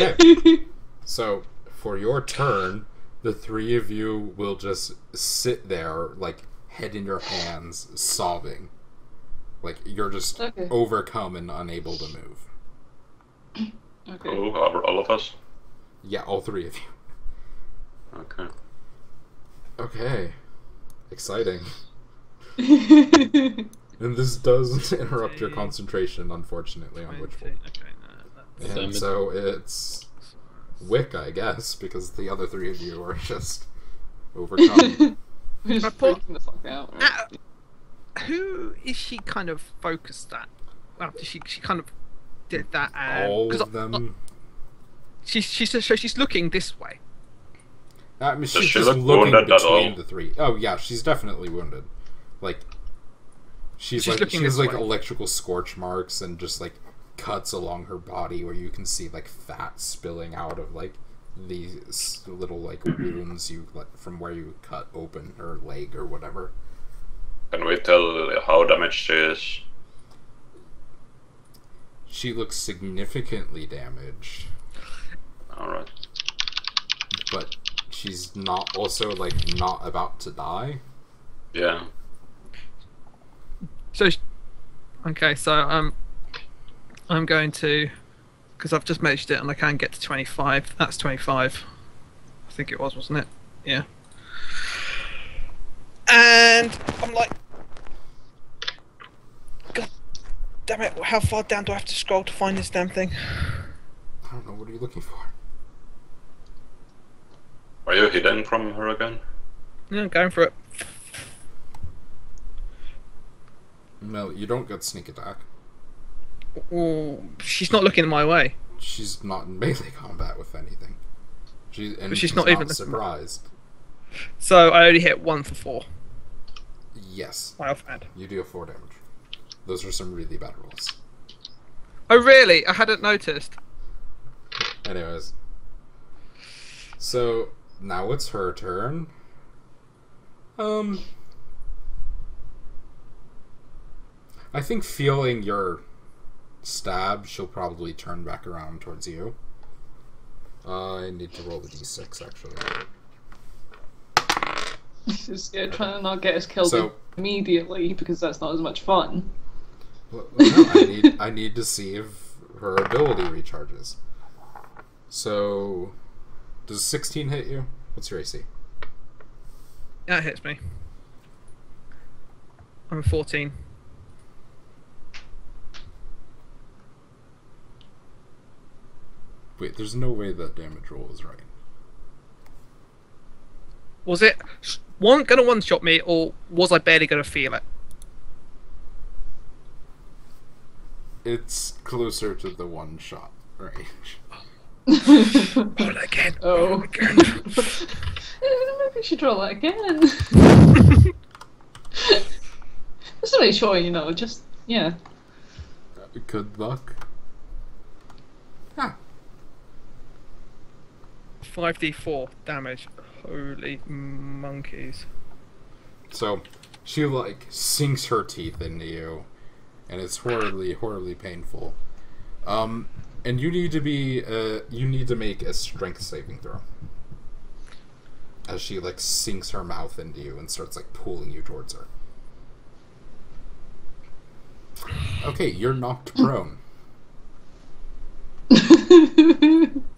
Okay. So, for your turn, the three of you will just sit there, like, head in your hands, sobbing. Like, you're just overcome and unable to move. Okay. Oh, all of us? Yeah, all three of you. Okay. Okay. Exciting. And this does interrupt your concentration, unfortunately, on which one. And so it's Wick, I guess, because the other three of you are just overcome. We're just freaking the fuck out. Right? Who is she kind of focused at? After she kind of did that, and all of them. She's looking this way. I mean, she's she just look looking wounded at between all? the three. Oh yeah, she's definitely wounded. Like she's like looking she has this like way. electrical scorch marks and just like cuts along her body where you can see like fat spilling out of like these little like wounds you like from where you cut open her leg or whatever. Can we tell how damaged she is? She looks significantly damaged, Alright. but she's not also like not about to die. Yeah. So, okay, so I'm going to, because I've just measured it and I can get to 25. That's 25. I think it was, wasn't it? Yeah. And I'm like, God damn it! How far down do I have to scroll to find this damn thing? I don't know. What are you looking for? Are you hidden from her again? Yeah, I'm going for it. No, you don't get sneak attack. Oh, she's not looking my way. She's not in melee combat with anything. But she's not even surprised. So I only hit 1 for 4. Yes. My offhand. You deal 4 damage. Those are some really bad rolls. Oh really? I hadn't noticed. Anyways. So, now it's her turn. I think feeling your stab, she'll probably turn back around towards you. I need to roll the d6, actually. Just trying to not get us killed immediately because that's not as much fun. Well, no, I need to see if her ability recharges. So, does 16 hit you? What's your AC? Yeah, it hits me. I'm a 14. Wait, there's no way that damage roll is right. Was it gonna one-shot me, or was I barely gonna feel it? It's closer to the one-shot range. Roll again. Oh. Roll again. Maybe we should roll that again. Just to make sure, you know, just, yeah. Good luck. Ah. 5d4 damage. Holy monkeys. So, she, like, sinks her teeth into you, and it's horribly, horribly painful. And you need to make a strength saving throw. As she, like, sinks her mouth into you and starts, like, pulling you towards her. Okay, you're knocked prone.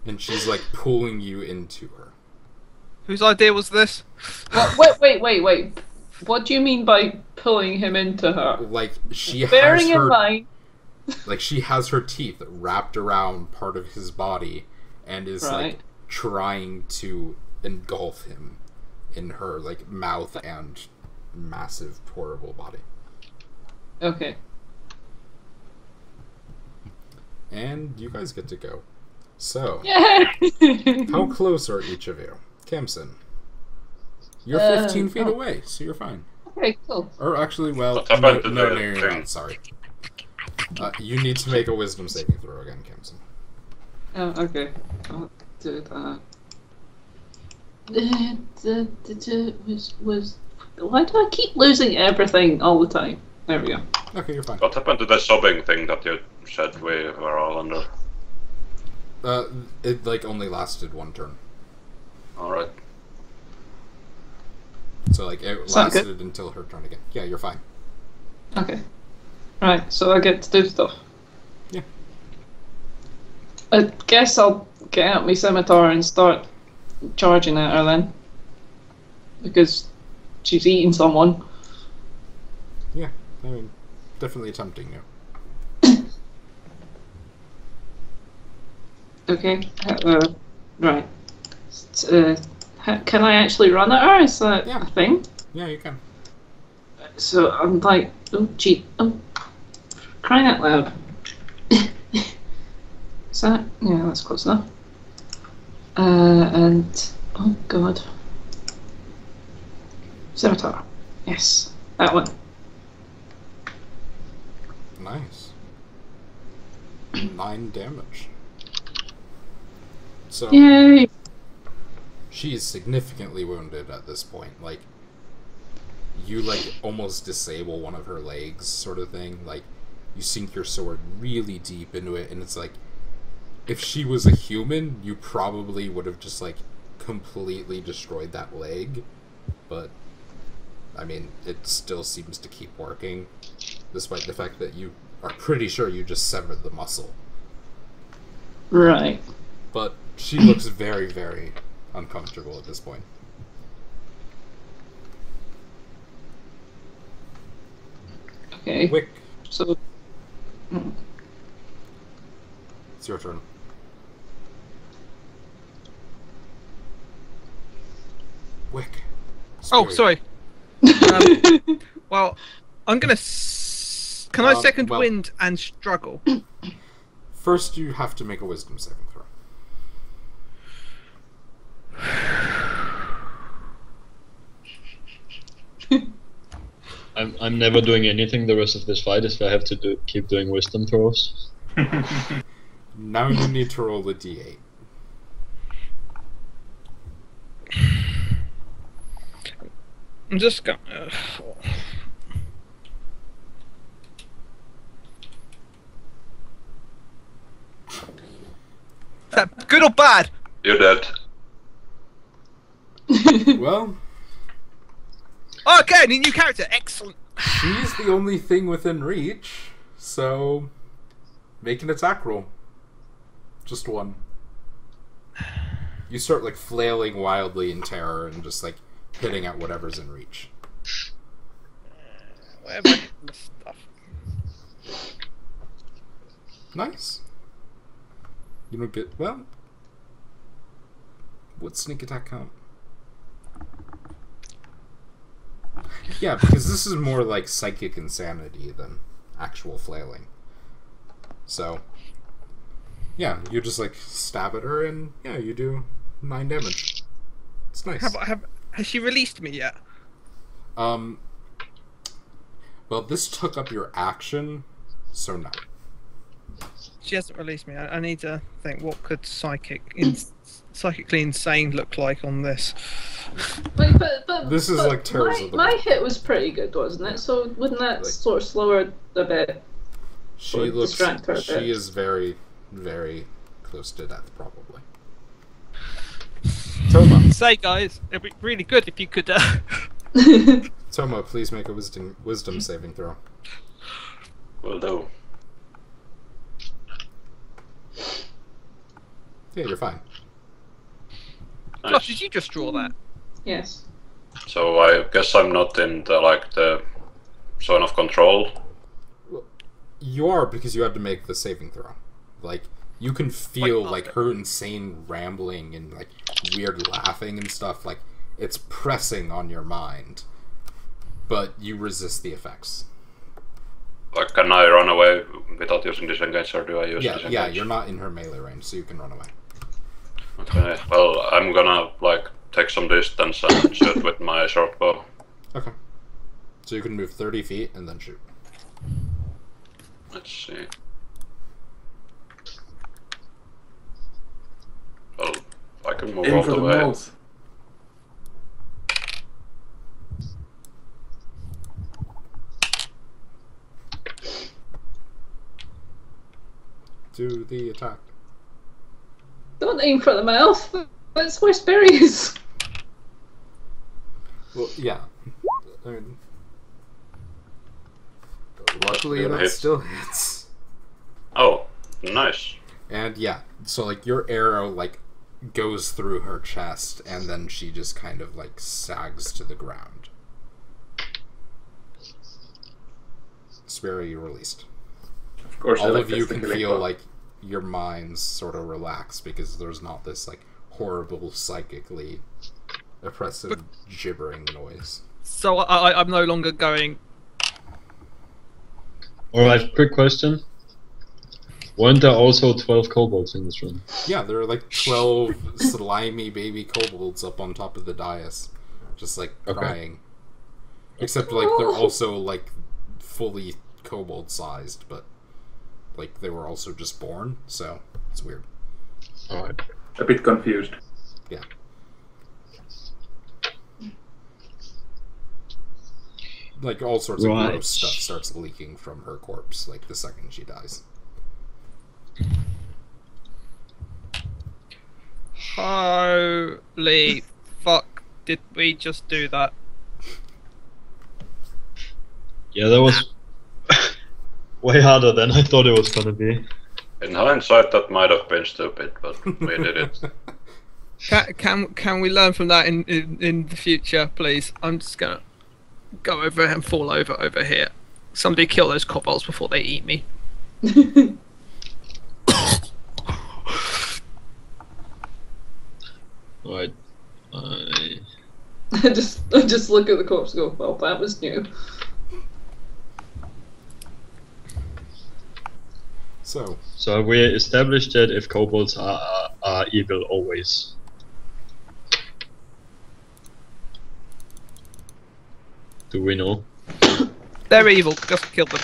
And she's, like, pulling you into her. Whose idea was this? Wait. What do you mean by pulling him into her? Like, she Bearing has in her... mind... Like, she has her teeth wrapped around part of his body and is, like, trying to engulf him in her, like, mouth and massive, horrible body. Okay. And you guys get to go. So, Yay! how close are each of you? Camson. You're 15 feet away, so you're fine. Okay, cool. Or actually, well, What happened to no, the you're thing? not, sorry. You need to make a wisdom saving throw again, Kimson. Oh, okay. I'll do that. Why do I keep losing everything all the time? There we go. Okay, you're fine. What happened to the sobbing thing that you said we were all under? It like only lasted one turn. Alright. So like it lasted until her turn again. Yeah, you're fine. Okay. Right, so I get to do stuff. Yeah. I guess I'll get out my scimitar and start charging at her then. Because she's eating someone. Yeah, I mean, definitely tempting you. Okay, right. Can I actually run at her? Is that a thing? Yeah, you can. So I'm like, oh gee, I'm crying out loud. Is that? Yeah, that's close enough. And oh god, scimitar. Yes, that one. Nice. 9 damage. So Yay! she is significantly wounded at this point. Like, you like almost disable one of her legs, sort of thing. Like, you sink your sword really deep into it, and it's like, if she was a human, you probably would have just like completely destroyed that leg. But I mean, it still seems to keep working, despite the fact that you are pretty sure you just severed the muscle. Right. But she looks very, very uncomfortable at this point. Okay. Wick, So. it's your turn. Wick. Oh, Spirit. sorry. Well, I'm gonna. Can I second well- wind and struggle? First, you have to make a wisdom saving throw. I'm never doing anything the rest of this fight if I have to keep doing wisdom throws. Now you need to roll a d8. I'm just going. Is that good or bad? You're dead. Well, Okay, a new character. Excellent. she's the only thing within reach, so make an attack roll. Just one. You start like flailing wildly in terror and just like hitting at whatever's in reach. Whatever stuff. Nice. You don't get what sneak attack count? Yeah, because this is more like psychic insanity than actual flailing. So, yeah, you just like stab at her and yeah, you do 9 damage. It's nice. Has she released me yet? Well, this took up your action, so no. She hasn't released me. I need to think. What could psychically insane look like on this? Wait, but This is like Terrors of the my Wild. hit was pretty good, wasn't it? So wouldn't that Like- sort of slow her a bit? She Or looks. distract her a She bit. is very, very close to death, probably. Toma, Say, guys, it'd be really good if you could. Toma, please make a wisdom saving throw. Will do. Yeah, you're fine. Gosh, did you just draw that? Yes. So I guess I'm not in the zone of control. You are, because you had to make the saving throw. Like, you can feel Like, like her insane rambling and like weird laughing and stuff. Like, it's pressing on your mind, but you resist the effects. Like, can I run away without using disengage, or do I use disengage? Yeah, you're not in her melee range, so you can run away. Okay, well, I'm gonna take some distance and shoot with my short bow. Okay. So you can move 30 feet and then shoot. Let's see. Well, I can move Aim all for the the way. mouth. Do the attack. Don't aim for the mouth. That's where Sperry is. Well, yeah. I mean, luckily Gonna that hit. still hits. Oh, nice. And yeah, so like your arrow like goes through her chest, and then she just kind of like sags to the ground. Spirit, you released. Of course, I All like of you this can healing feel book. like your minds sort of relax because there's not this like horrible psychically oppressive gibbering noise. So I'm no longer going. Alright, quick question. Weren't there also 12 kobolds in this room? Yeah, there are like 12 slimy baby kobolds up on top of the dais, just like Okay. crying. Except like they're also like fully kobold sized, but like they were also just born, so it's weird. Alright. A bit confused. Yeah. Like all sorts of Right. gross stuff starts leaking from her corpse like the second she dies. Holy fuck! Did we just do that? Yeah, that was way harder than I thought it was gonna be. In hindsight, that might have been stupid, but we did it. Can we learn from that in the future, please? I'm just gonna go over and fall over here. Somebody kill those kobolds before they eat me. Alright. I just look at the corpse and go, well, that was new. So, So we established that if kobolds are evil always. Do we know? They're evil. Just kill them.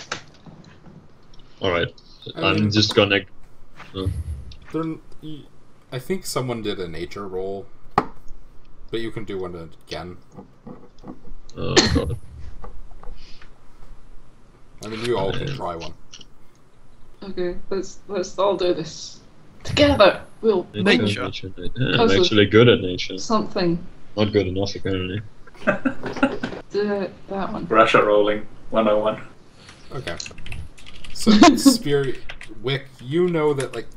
Alright. I mean- I'm just gonna... I think someone did a nature roll, but you can do one again. Oh god. I mean, you all can try one. Okay, let's all do this together. We'll Nature. Yeah, I'm actually good at nature. something. Not good enough apparently. Do that one. Russia rolling 101. Okay. So, Spirit, Wick, you know that, like,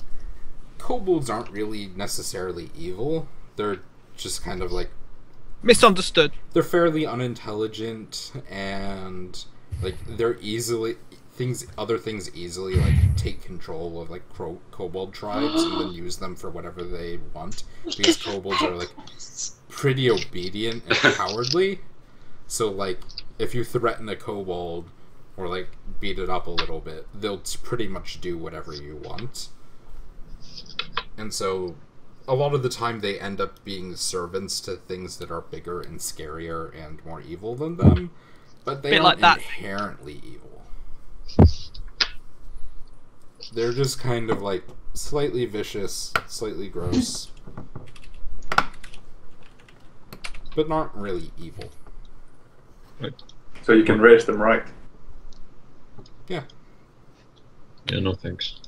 kobolds aren't really necessarily evil. They're just kind of, like, Misunderstood. they're fairly unintelligent, and, like, they're easily... Other things easily, like, take control of, like, kobold tribes and then use them for whatever they want. Because kobolds are, like, pretty obedient and cowardly. So, like, if you threaten a kobold or, like, beat it up a little bit, they'll pretty much do whatever you want. And so, a lot of the time they end up being servants to things that are bigger and scarier and more evil than them. But they Bit aren't like that. inherently evil. They're just kind of, like, slightly vicious, slightly gross. But not really evil. So you can raise them right. Yeah. Yeah, no thanks.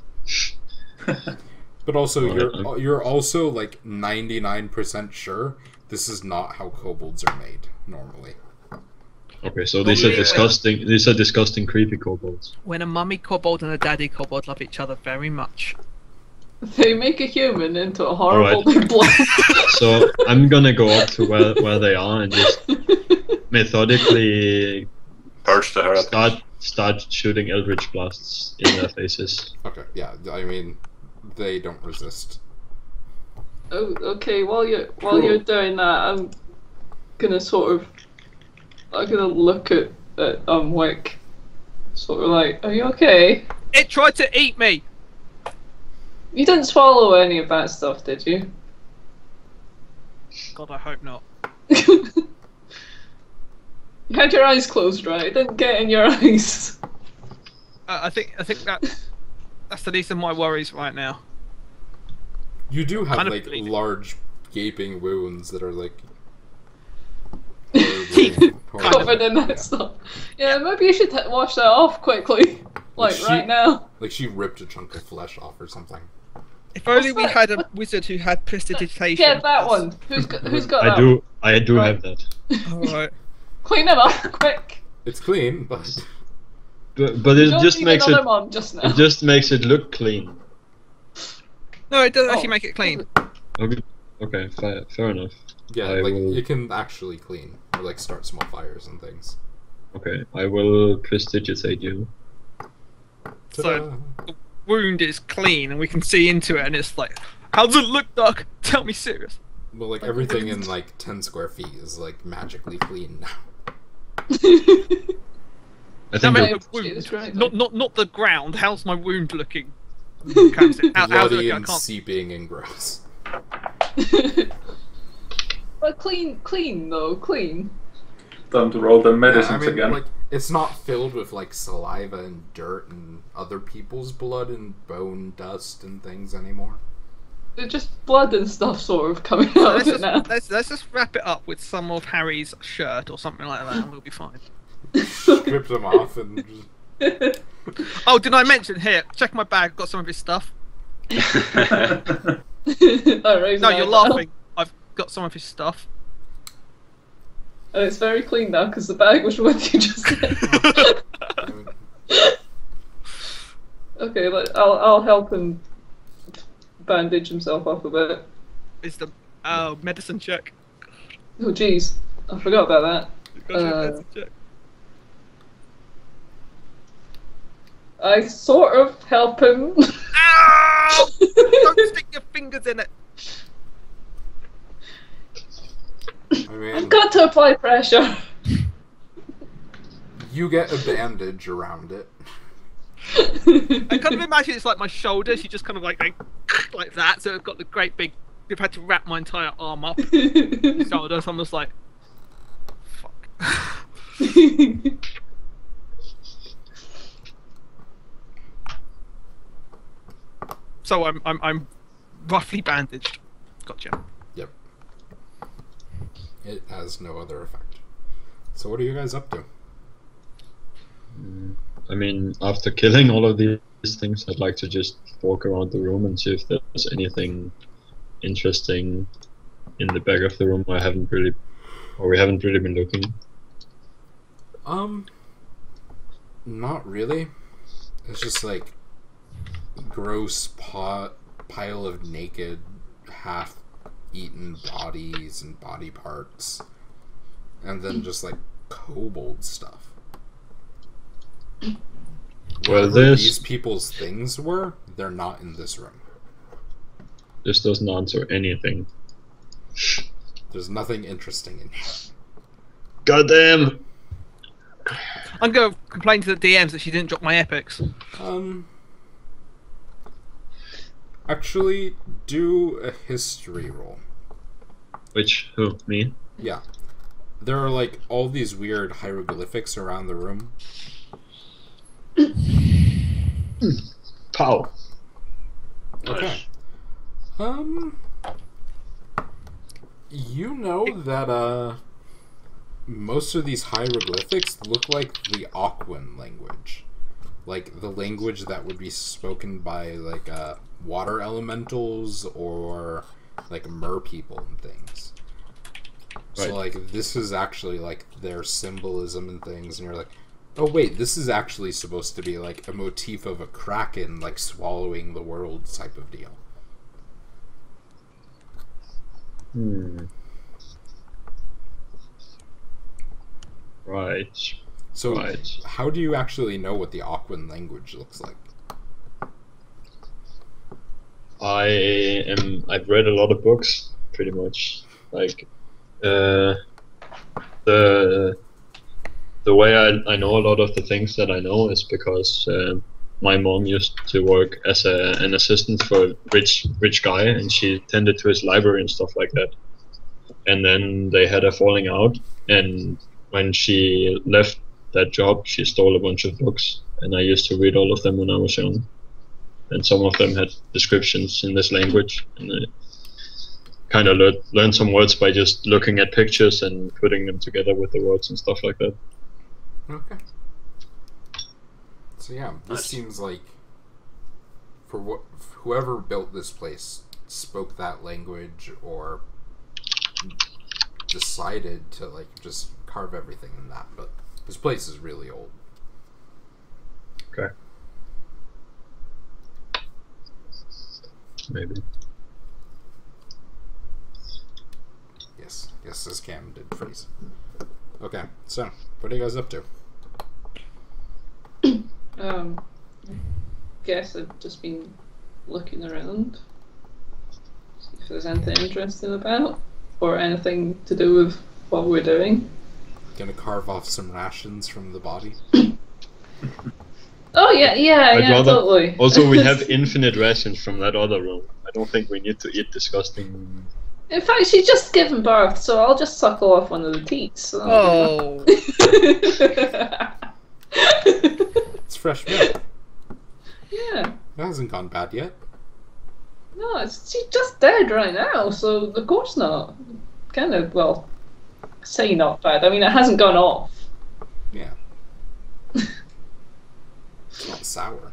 But also, Alright, you're also, like, 99% sure this is not how kobolds are made, normally. Okay, so these are disgusting creepy kobolds. When a mummy kobold and a daddy kobold love each other very much. They make a human into a horrible Alright. big blob. So I'm gonna go up to where they are and just methodically Purge the heretics. start shooting eldritch blasts in their faces. Okay, yeah, I mean, they don't resist. Oh, okay. While you're doing that, I'm gonna look at Wick, sort of like, are you okay? It tried to eat me. You didn't swallow any of that stuff, did you? God, I hope not. You had your eyes closed, right? It didn't get in your eyes. I think that's the least of my worries right now. You do have Kind of like bleeding. large gaping wounds that are like Covered in that stuff. Yeah, maybe you should wash that off quickly. Like right now. Like she ripped a chunk of flesh off or something. If only we that? had a wizard who had prestidigitation. Yeah, that one. Who's got that? I do Right. have that. Alright. Clean him up, quick. It's clean, but But You it don't just need makes another it one just now. it just makes it look clean. No, it does Oh. actually make it clean. Okay, fair enough. yeah, I like will- you can actually clean or like start small fires and things. Okay, I will prestidigitate you. So Ta-da. the wound is clean and we can see into it and it's like, how does it look, Doc? Tell me serious. Well, like everything in like 10 square feet is like magically clean now. I I think mean, Yeah, the wound, it's right. not the ground. How's my wound looking? How's it Bloody looking? I and can't. seeping and gross. But clean though, clean. Time to roll the Yeah, medicines I mean, again. like it's not filled with like saliva and dirt and other people's blood and bone dust and things anymore. It's just blood and stuff sort of coming So out of it now. let's just wrap it up with some of Harry's shirt or something like that, and we'll be fine. Stripped them off and just... Oh, did I mention here? Check my bag. I've got some of his stuff. Alright, No, you're laughing. I've got some of his stuff. And it's very clean now because the bag was with you just then. I mean, Okay, I'll help him bandage himself up a bit. Is the medicine check? Oh jeez, I forgot about that. Got your medicine check. I sort of help him. Ow! Don't stick your fingers in it. I mean, I've got to apply pressure. you get a bandage around it. I kind of imagine it's like my shoulders. You just kind of like that. So I've got the great big. You've had to wrap my entire arm up. Shoulders. I'm just like, fuck. So I'm roughly bandaged. Gotcha. Yep. It has no other effect. So what are you guys up to? I mean, after killing all of these things, I'd like to just walk around the room and see if there's anything interesting in the back of the room. We haven't really been looking. Not really. It's just like gross pile of naked, half-eaten bodies and body parts, and then just like kobold stuff. Well, Whatever these people's things were, they're not in this room. This doesn't answer anything. There's nothing interesting in here. Goddamn! I'm gonna complain to the DMs that she didn't drop my epics. Actually, do a history roll. Who? Me? Yeah. There are like all these weird hieroglyphics around the room. Pow! Okay. You know that most of these hieroglyphics look like the Aquan language. Like the language that would be spoken by like water elementals or like mer people and things. Right. So like this is actually like their symbolism and things, and you're like, oh wait, this is actually supposed to be like a motif of a kraken like swallowing the world type of deal. Right. So Right. how do you actually know what the Aquan language looks like? I've read a lot of books, pretty much. Like, the way I know a lot of the things that I know is because my mom used to work as an assistant for a rich guy, and she tended to his library and stuff like that. And then they had a falling out, and when she left that job, she stole a bunch of books, and I used to read all of them when I was young. And some of them had descriptions in this language, and I kind of learned some words by just looking at pictures and putting them together with the words and stuff like that. Okay. So yeah, this Nice. seems like whoever built this place spoke that language or decided to like just carve everything in that. But this place is really old. Okay. Maybe. Yes, this Cam did freeze. Okay, so what are you guys up to? Guess I've just been looking around. See if there's anything interesting about, or anything to do with what we're doing. Gonna carve off some rations from the body. Oh yeah, totally. Also, we have infinite rations from that other room. I don't think we need to eat disgusting. In fact, she's just given birth, so I'll just suckle off one of the teats. So Oh. It's fresh milk. Yeah. It hasn't gone bad yet. No, she's just dead right now, so of course not. Kind of, well, say not bad. I mean, it hasn't gone off. Yeah. It's not sour.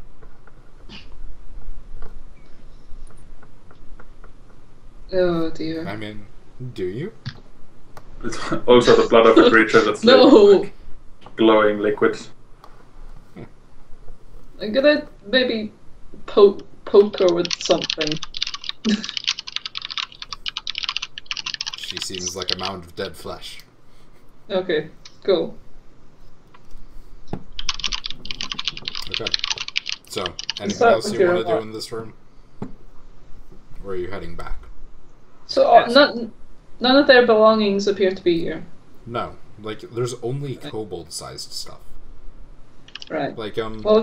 Oh dear. I mean, do you? It's also the blood of a creature that's No! glowing liquid. I'm gonna maybe poke her with something. She seems like a mound of dead flesh. Okay, cool. Okay. So, anything that else with you your want to do what? in this room? Or are you heading back? So Yes. none of their belongings appear to be here. No. Like, there's only kobold-sized stuff. Right. Like, Well,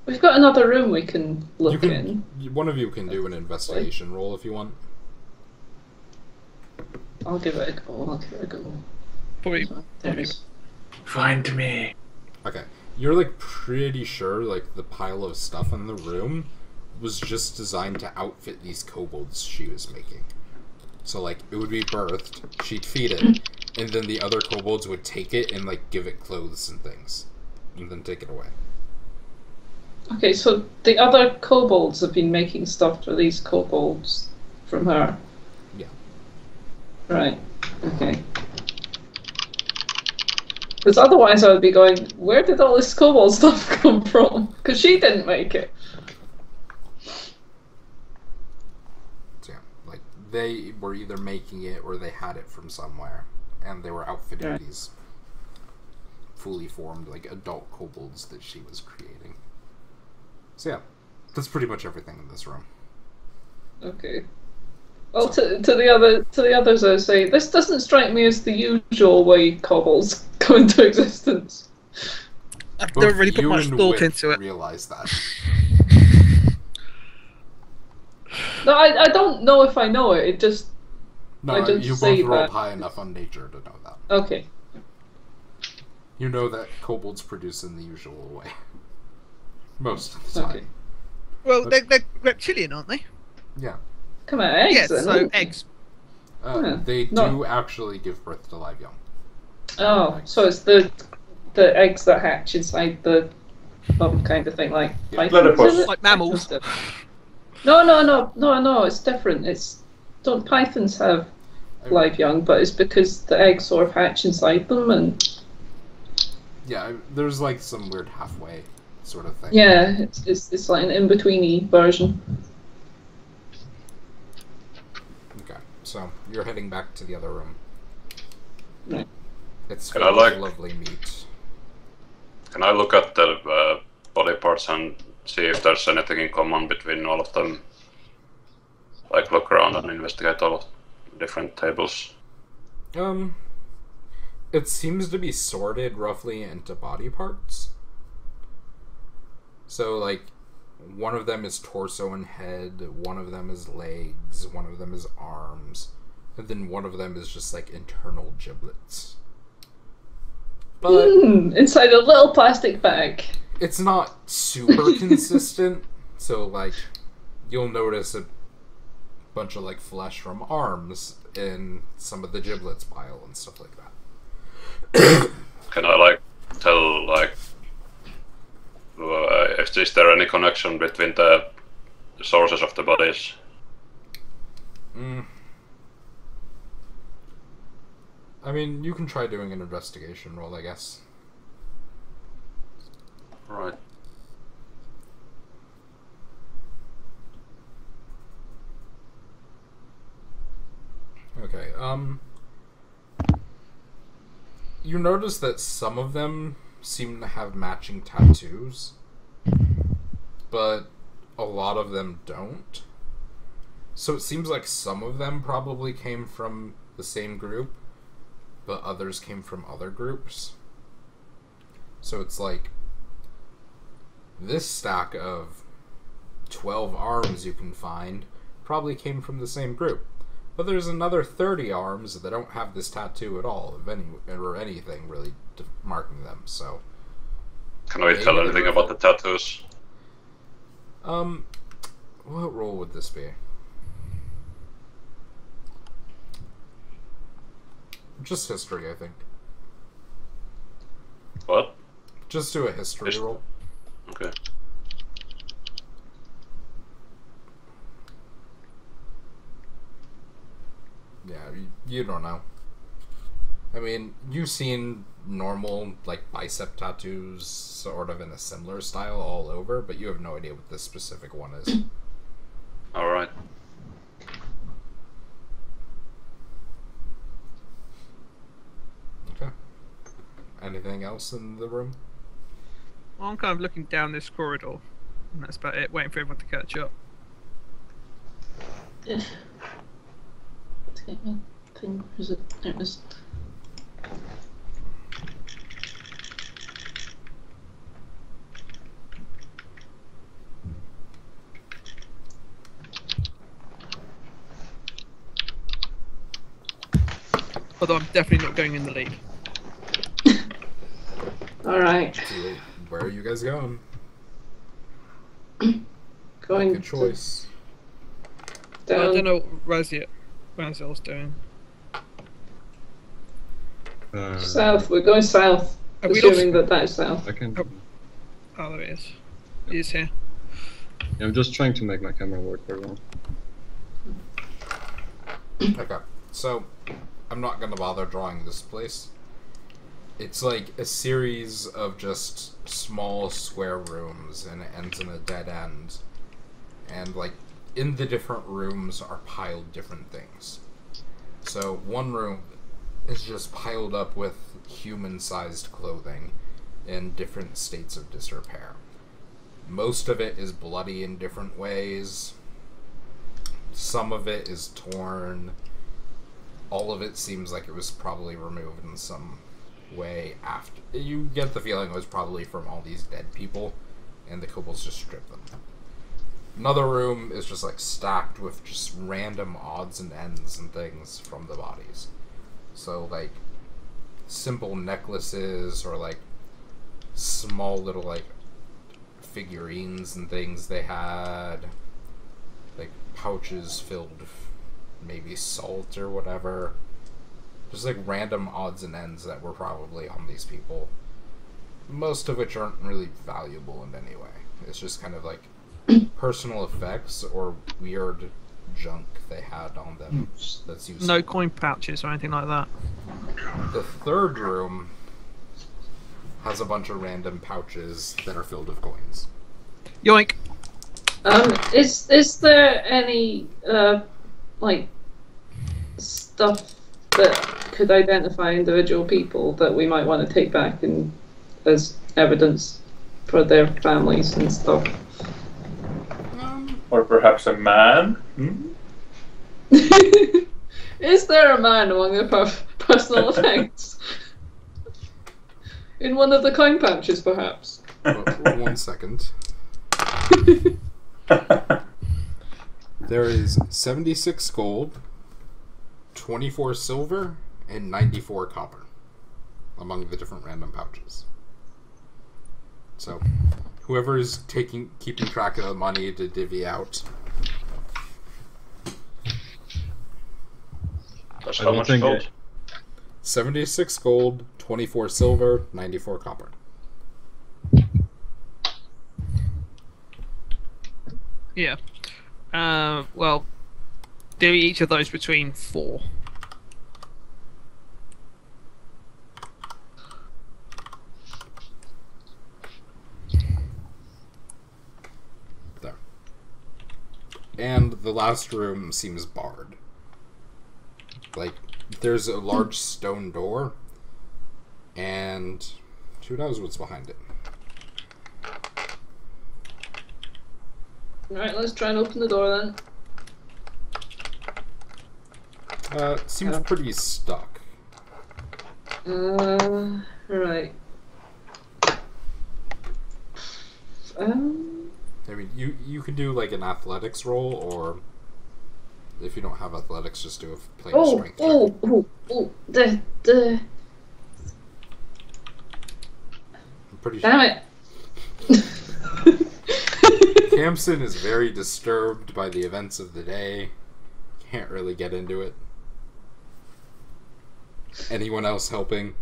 we've got another room we can look you can, in. one of you can do an investigation roll if you want. I'll give it a go. Probably. There's- Find me. Okay. You're, like, pretty sure, like, the pile of stuff in the room was just designed to outfit these kobolds she was making. So, like, it would be birthed, she'd feed it, and then the other kobolds would take it and, like, give it clothes and things. And then take it away. Okay, so the other kobolds have been making stuff for these kobolds from her. Yeah. Right. Okay. Because otherwise I would be going, where did all this kobold stuff come from? Because she didn't make it. So, yeah. Like, they were either making it or they had it from somewhere. And they were outfitting Right. these fully formed, like, adult kobolds that she was creating. So, yeah. That's pretty much everything in this room. Okay. Well, to the others, I say this doesn't strike me as the usual way kobolds come into existence. I Both don't really put you much and thought Whip into it. realize that. No, I don't know if I know it. It just No, I just you say both rolled that. high enough on nature to know that. okay. You know that kobolds produce in the usual way. Most of the time. Okay. Well, they're reptilian, aren't they? Yeah. Come on, eggs. Yes, then, so aren't they? eggs. Yeah, They no. do actually give birth to live young. Oh, so it's the eggs that hatch inside the kind of thing, like Yeah. pythons, Platypus. is it? Like mammals. No, it's different. Don't pythons have live young, but it's because the eggs sort of hatch inside them, and Yeah, there's like some weird halfway sort of thing. yeah, it's like an in-betweeny version. Okay, so you're heading back to the other room. Right. It's Can I, filled with like- lovely meat. Can I look at the body parts and see if there's anything in common between all of them? Like look around and investigate all of the different tables. It seems to be sorted roughly into body parts. So, like, one of them is torso and head, one of them is legs, one of them is arms, and then one of them is just, like, internal giblets. But inside a little plastic bag. it's not super consistent, so like you'll notice a bunch of like flesh from arms in some of the giblets pile and stuff like that. Can I like tell like if is there any connection between the sources of the bodies? I mean, you can try doing an investigation roll, I guess. Right. Okay, you notice that some of them seem to have matching tattoos, but a lot of them don't. So it seems like some of them probably came from the same group, but others came from other groups. So it's like this stack of 12 arms you can find probably came from the same group. But there's another 30 arms that don't have this tattoo at all, of any or anything really marking them. So, can we tell anything about the tattoos? What role would this be? Just history, I think. What? Just do a history roll. Okay. Yeah, you don't know. I mean, you've seen normal, like, bicep tattoos sort of in a similar style all over, but you have no idea what this specific one is. Alright. Okay. Anything else in the room? Well, I'm kind of looking down this corridor, and that's about it, waiting for everyone to catch up. Let's get my thing. Is it? There it is. Although I'm definitely not going in the lead. Alright. So, where are you guys going? Going Make a choice. down. I don't know what Raziel's doing. South. We're going south. Have we Assuming that is south. I can. Oh, there he is. He's here. Yeah, I'm just trying to make my camera work very well. Okay, so I'm not gonna bother drawing this place. It's like a series of just small square rooms, and it ends in a dead end. And like in the different rooms are piled different things. So one room is just piled up with human-sized clothing in different states of disrepair. Most of it is bloody in different ways. Some of it is torn. All of it seems like it was probably removed in some way after. You get the feeling it was probably from all these dead people, and the kobolds just stripped them. Another room is just like stacked with just random odds and ends and things from the bodies. So like simple necklaces or like small little like figurines and things they had, like pouches filled with maybe salt or whatever. Just like random odds and ends that were probably on these people. Most of which aren't really valuable in any way. It's just kind of like personal effects or weird junk they had on them that's useful. No coin pouches or anything like that. The third room has a bunch of random pouches that are filled with coins. Yoink! Is there any like stuff that could identify individual people that we might want to take back and as evidence for their families and stuff? Or perhaps a man? Hmm? Is there a man among the personal effects? In one of the coin pouches, perhaps? 1 second. There is 76 gold, 24 silver, and 94 copper. among the different random pouches. So, whoever is keeping track of the money to divvy out. That's I how don't much think gold? 76 gold, 24 silver, 94 copper. Yeah. Well, do each of those between 4. There. And the last room seems barred. Like, there's a large stone door, and who knows what's behind it. Right, let's try and open the door then. Seems pretty stuck. Right. I mean, you could do like an athletics roll, or if you don't have athletics, just do a plain strength check. The. I'm pretty Damn it! Camson is very disturbed by the events of the day. Can't really get into it. Anyone else helping?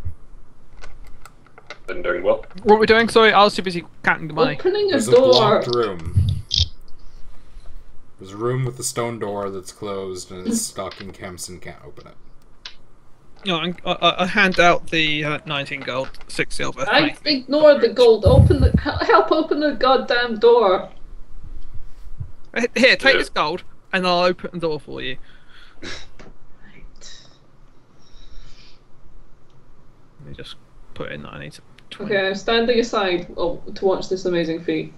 Been doing well. What are we doing? Sorry, I was too busy counting the money. Opening a There's a door. blocked room. There's a room with a stone door that's closed and it's stuck, and Camson can't open it. No, I hand out the 19 gold, 6 silver. I ignore the gold. Help open the goddamn door. Here, take this gold, and I'll open the door for you. Right. Let me just put in that I need to. 20. Okay, I'm standing aside to watch this amazing feat.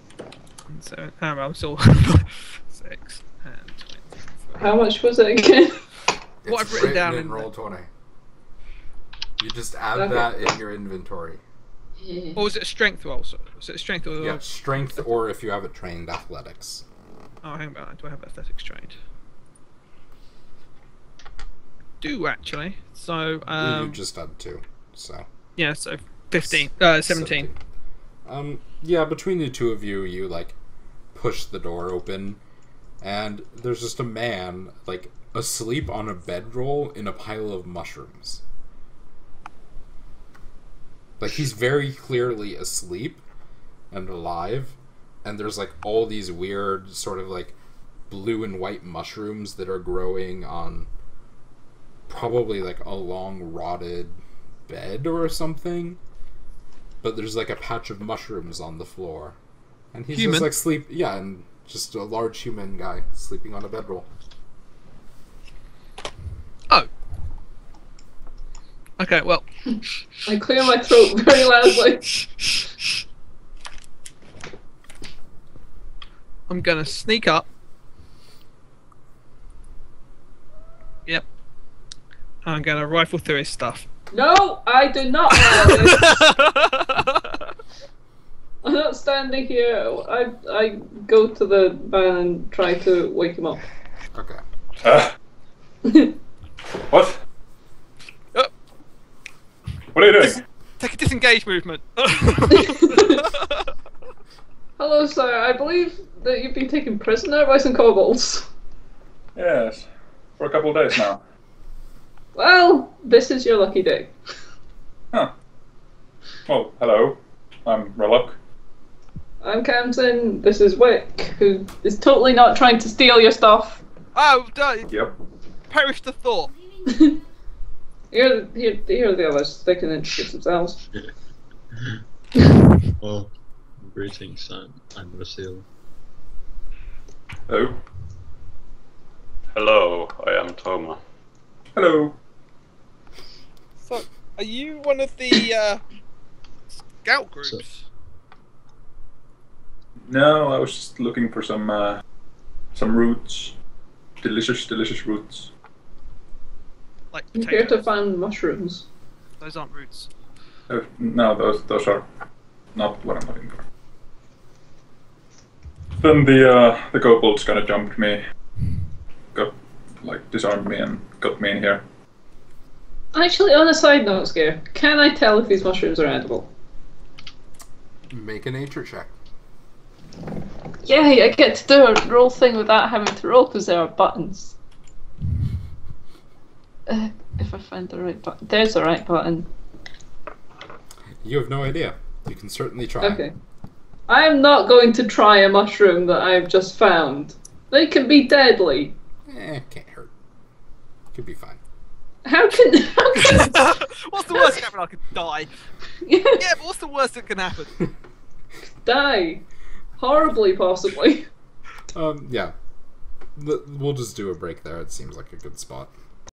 And 7. I'm still 6 and 20. How much was it again? What It's I've written down in in Roll20. You just add Okay. that in your inventory. Or was it a strength roll? So was it a strength or? Yeah, strength, or if you have it trained, athletics. Oh, hang on. Do I have athletics trained? Do actually. So You just had 2, so. yeah. So 15, 17. Yeah, between the two of you, you like push the door open, and there's just a man like asleep on a bedroll in a pile of mushrooms. Like, he's very clearly asleep and alive, and there's like all these weird sort of like blue and white mushrooms that are growing on probably like a long rotted bed or something. But there's like a patch of mushrooms on the floor. And he's Human? just like and just a large human guy sleeping on a bedroll. Oh. Okay. Well. I clear my throat very loudly. I'm gonna sneak up. Yep. I'm gonna rifle through his stuff. No, I do not allow this. I'm not standing here. I go to the man and try to wake him up. Okay. What? Oh. What are you doing? Take a disengage movement. Hello, sir. I believe that you've been taken prisoner by some kobolds. Yes. For a couple of days now. Well, this is your lucky day. Huh. Well, hello. I'm Relok. I'm Camden. This is Wick, who is totally not trying to steal your stuff. Oh, Yep. perish the thought. Here are the others. They can introduce themselves. Well, greetings, I'm Vasil. Hello. Hello, I am Toma. Hello. So, are you one of the scout groups? No, I was just looking for some roots. Delicious roots. Like I'm here to potatoes? find mushrooms. Those aren't roots. No, those are not what I'm looking for. Then the kobolds kind of jumped me, disarmed me and got me in here. Actually, on a side note, Scare, can I tell if these mushrooms are edible? Make a nature check. Yay, I get to do a roll thing without having to roll because there are buttons. If I find the right button. There's the right button. You have no idea. You can certainly try. Okay. I am not going to try a mushroom that I've just found. They can be deadly. Can't hurt. Could be fine. How can... What's the worst that can happen? I could die. Yeah, but what's the worst that can happen? Die. Horribly, possibly. Yeah. We'll just do a break there. It seems like a good spot.